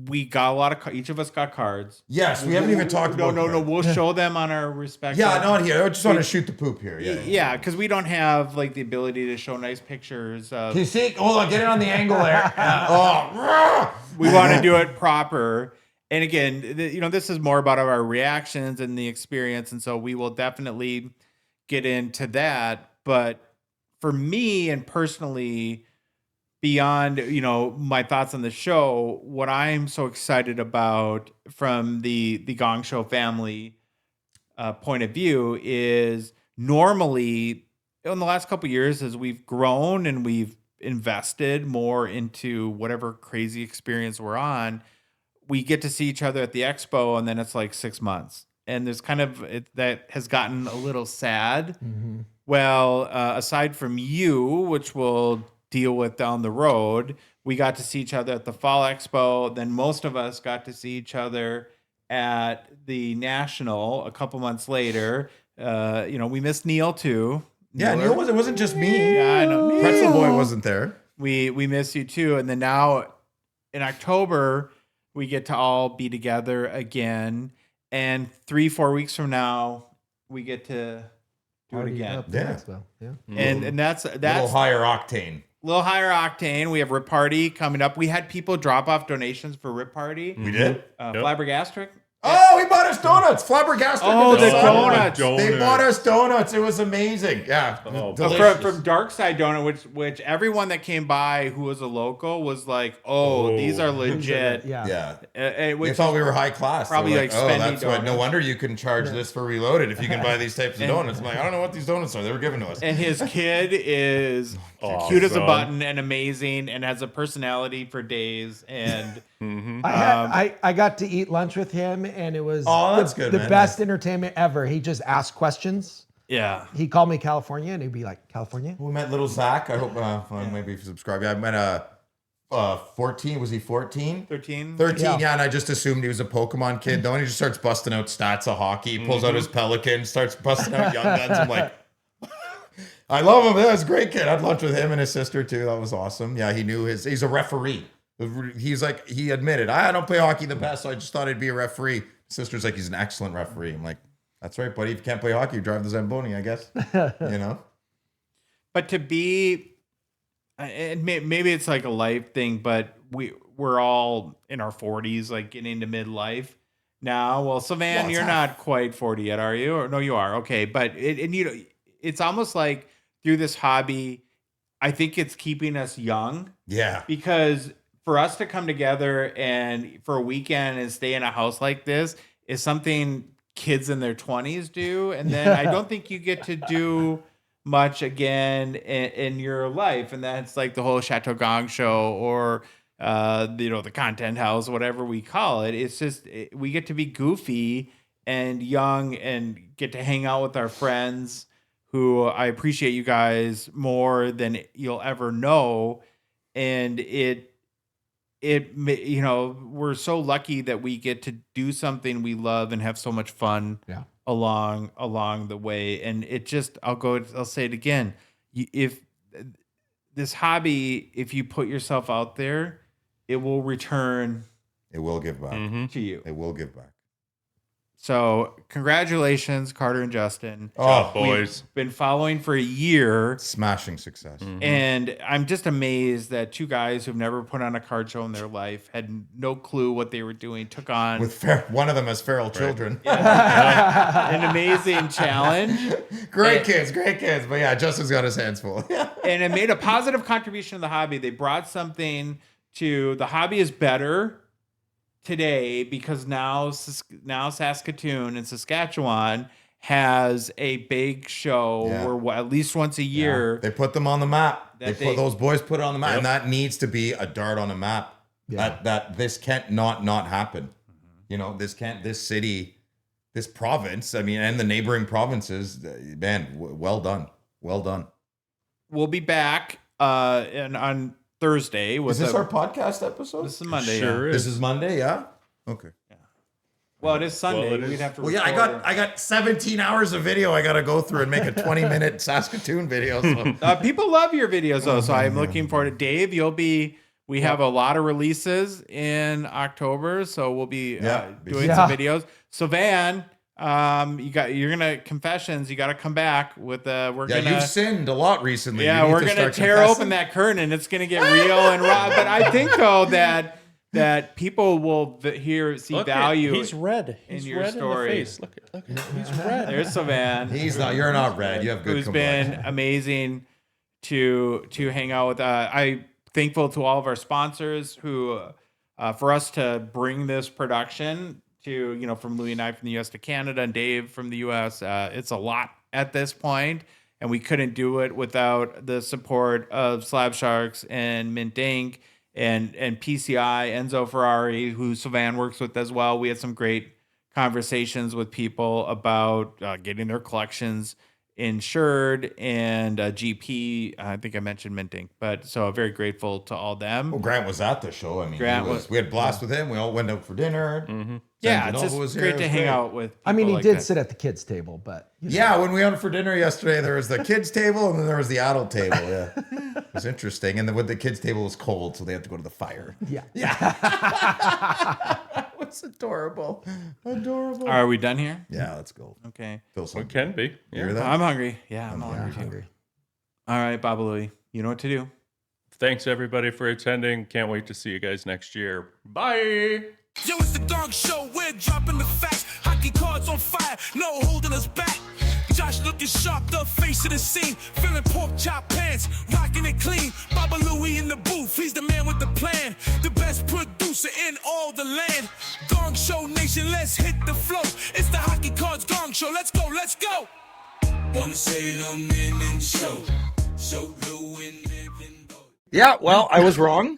we got a lot of each of us got cards. Yes, we haven't even talked about. No. We'll show them on our respective. Yeah, not here. I just want to shoot the poop here. Yeah, because we don't have like the ability to show nice pictures of. Can you see? Hold on, get it on the angle there. We want to do it proper. And again, this is more about our reactions and the experience, and so we will definitely get into that. But for me and personally, beyond, my thoughts on the show, what I'm so excited about from the Gong Show family point of view is normally in the last couple of years as we've grown and we've invested more into whatever crazy experience we're on, we get to see each other at the expo and then it's like 6 months. And there's kind of that has gotten a little sad. Mm-hmm. Well, aside from you, which we'll deal with down the road, we got to see each other at the Fall Expo. Then most of us got to see each other at the National a couple months later. We missed Neil too. Yeah, Neil it wasn't just me. Yeah, I know. Pretzel Boy wasn't there. We miss you too. And then now in October, we get to all be together again. And 3-4 weeks from now, we get to do it again. Yeah. Yeah. And that's A little higher octane. a little higher octane. We have Rip Party coming up. We had people drop off donations for Rip Party. We did? Flabbergastic. Oh, he bought us donuts. Flabbergasted. Oh, the donuts. They bought us donuts. It was amazing. Yeah. Oh, delicious. From Dark Side Donut, which everyone that came by who was a local was like, oh, these are legit. Yeah. They Which thought we were high class. Probably They're like spendy that's why. No donuts. wonder you can charge this for Reloaded if you can buy these types of donuts. I'm like, I don't know what these donuts are. They were given to us. and his kid is cute as a button and amazing and has a personality for days. And I got to eat lunch with him, and it was that's good, the man. best entertainment ever. He just asked questions. yeah, He called me California, and he'd be like, California? We met little Zach. I hope maybe if you subscribe. Yeah, I met 14. Was he 14? 13. 13, yeah, and I just assumed he was a Pokemon kid. Then he just starts busting out stats of hockey, pulls out his Pelican, starts busting out young guns. I'm like, I love him. That's a great kid. I had lunch with him and his sister too. That was awesome. Yeah, he's a referee. He's like, he admitted, I don't play hockey the best, so I just thought I'd be a referee. His sister's like, he's an excellent referee. I'm like, that's right, buddy. If you can't play hockey, you drive the Zamboni, I guess. But to be, and maybe it's like a life thing, but we're all in our 40s, like getting into midlife now. Well, Sylvan, you're not quite 40 yet, are you? Or no, you are. Okay, but it's almost like through this hobby, I think it's keeping us young. Yeah. Because for us to come together and for a weekend and stay in a house like this is something kids in their 20s do. And then I don't think you get to do much again in your life. And that's like the whole Chateau Gongshow or, the content house, whatever we call it. It's just, we get to be goofy and young and get to hang out with our friends who I appreciate you guys more than you'll ever know. And we're so lucky that we get to do something we love and have so much fun along the way. And it just, I'll say it again. If this hobby, if you put yourself out there, it will return. It will give back. To you. It will give back. So congratulations, Carter and Justin. Oh, boys. We've been following for a year. Smashing success. And I'm just amazed that two guys who've never put on a card show in their life had no clue what they were doing, took on One of them has feral children. an amazing challenge. Great kids. But yeah, Justin's got his hands full. And it made a positive contribution to the hobby. They brought something to the hobby is better today because now Saskatoon and Saskatchewan has a big show where at least once a year They put them on the map. Those boys put it on the map, Yep. and that needs to be a dart on a map. Yeah. That this can't not happen. This city, this province. I mean, and the neighboring provinces. Man, well done. we'll be back on Thursday. Is this our podcast episode? This is Monday. Sure This is Monday. Yeah. Okay. Well, it is Sunday. Well, it is. We'd have to. Well, yeah, I got 17 hours of video I got to go through and make a 20-minute Saskatoon video. So. People love your videos though, so I'm looking forward to Dave. We have a lot of releases in October, so we'll be doing some videos. So Van, you're gonna confessions. You got to come back with You've sinned a lot recently. Yeah, we're gonna tear open that curtain, and it's gonna get real and raw. But I think though that people will see value. He's red. in He's your red story. in the face. Look at he's red. There's Savan. He's not. You're not red. You have good Who's complexion. been amazing to hang out with. I'm thankful to all of our sponsors who, for us to bring this production to, from Louis and I from the US to Canada and Dave from the US. It's a lot at this point, and we couldn't do it without the support of Slab Sharks and Mint Inc. and PCI, Enzo Ferrari, who Sylvan works with as well. We had some great conversations with people about getting their collections insured, and GP. I think I mentioned Mint Inc. But so very grateful to all them. Well, Grant was at the show. I mean, Grant we had a blast with him. We all went out for dinner. Yeah, San it's Genova just was here. great It to was hang great. out with. I mean, he people did like that. sit at the kids' table, but Yeah, when we went for dinner yesterday, there was the kids' table and then there was the adult table. Yeah, it was interesting. And then with the kids' table was cold, so they had to go to the fire. yeah. It was adorable. Adorable. Are we done here? Yeah, let's go. Okay. Feel We something. can be. You hear that? I'm hungry. Yeah, I'm hungry too. Hungry. All right, BabaLewi, you know what to do. Thanks everybody for attending. Can't wait to see you guys next year. Bye. Yo, it's the Gong Show. We're dropping the facts. Hockey cards on fire, no holding us back. Josh looking sharp, the face of the scene. Feeling pork chop pants, rocking it clean. BabaLewi in the booth, he's the man with the plan. The best producer in all the land. Gong Show Nation, let's hit the flow. It's the Hockey Cards Gong Show. Let's go, let's go. Wanna say the men in show. So blue and living. Yeah, well, I was wrong.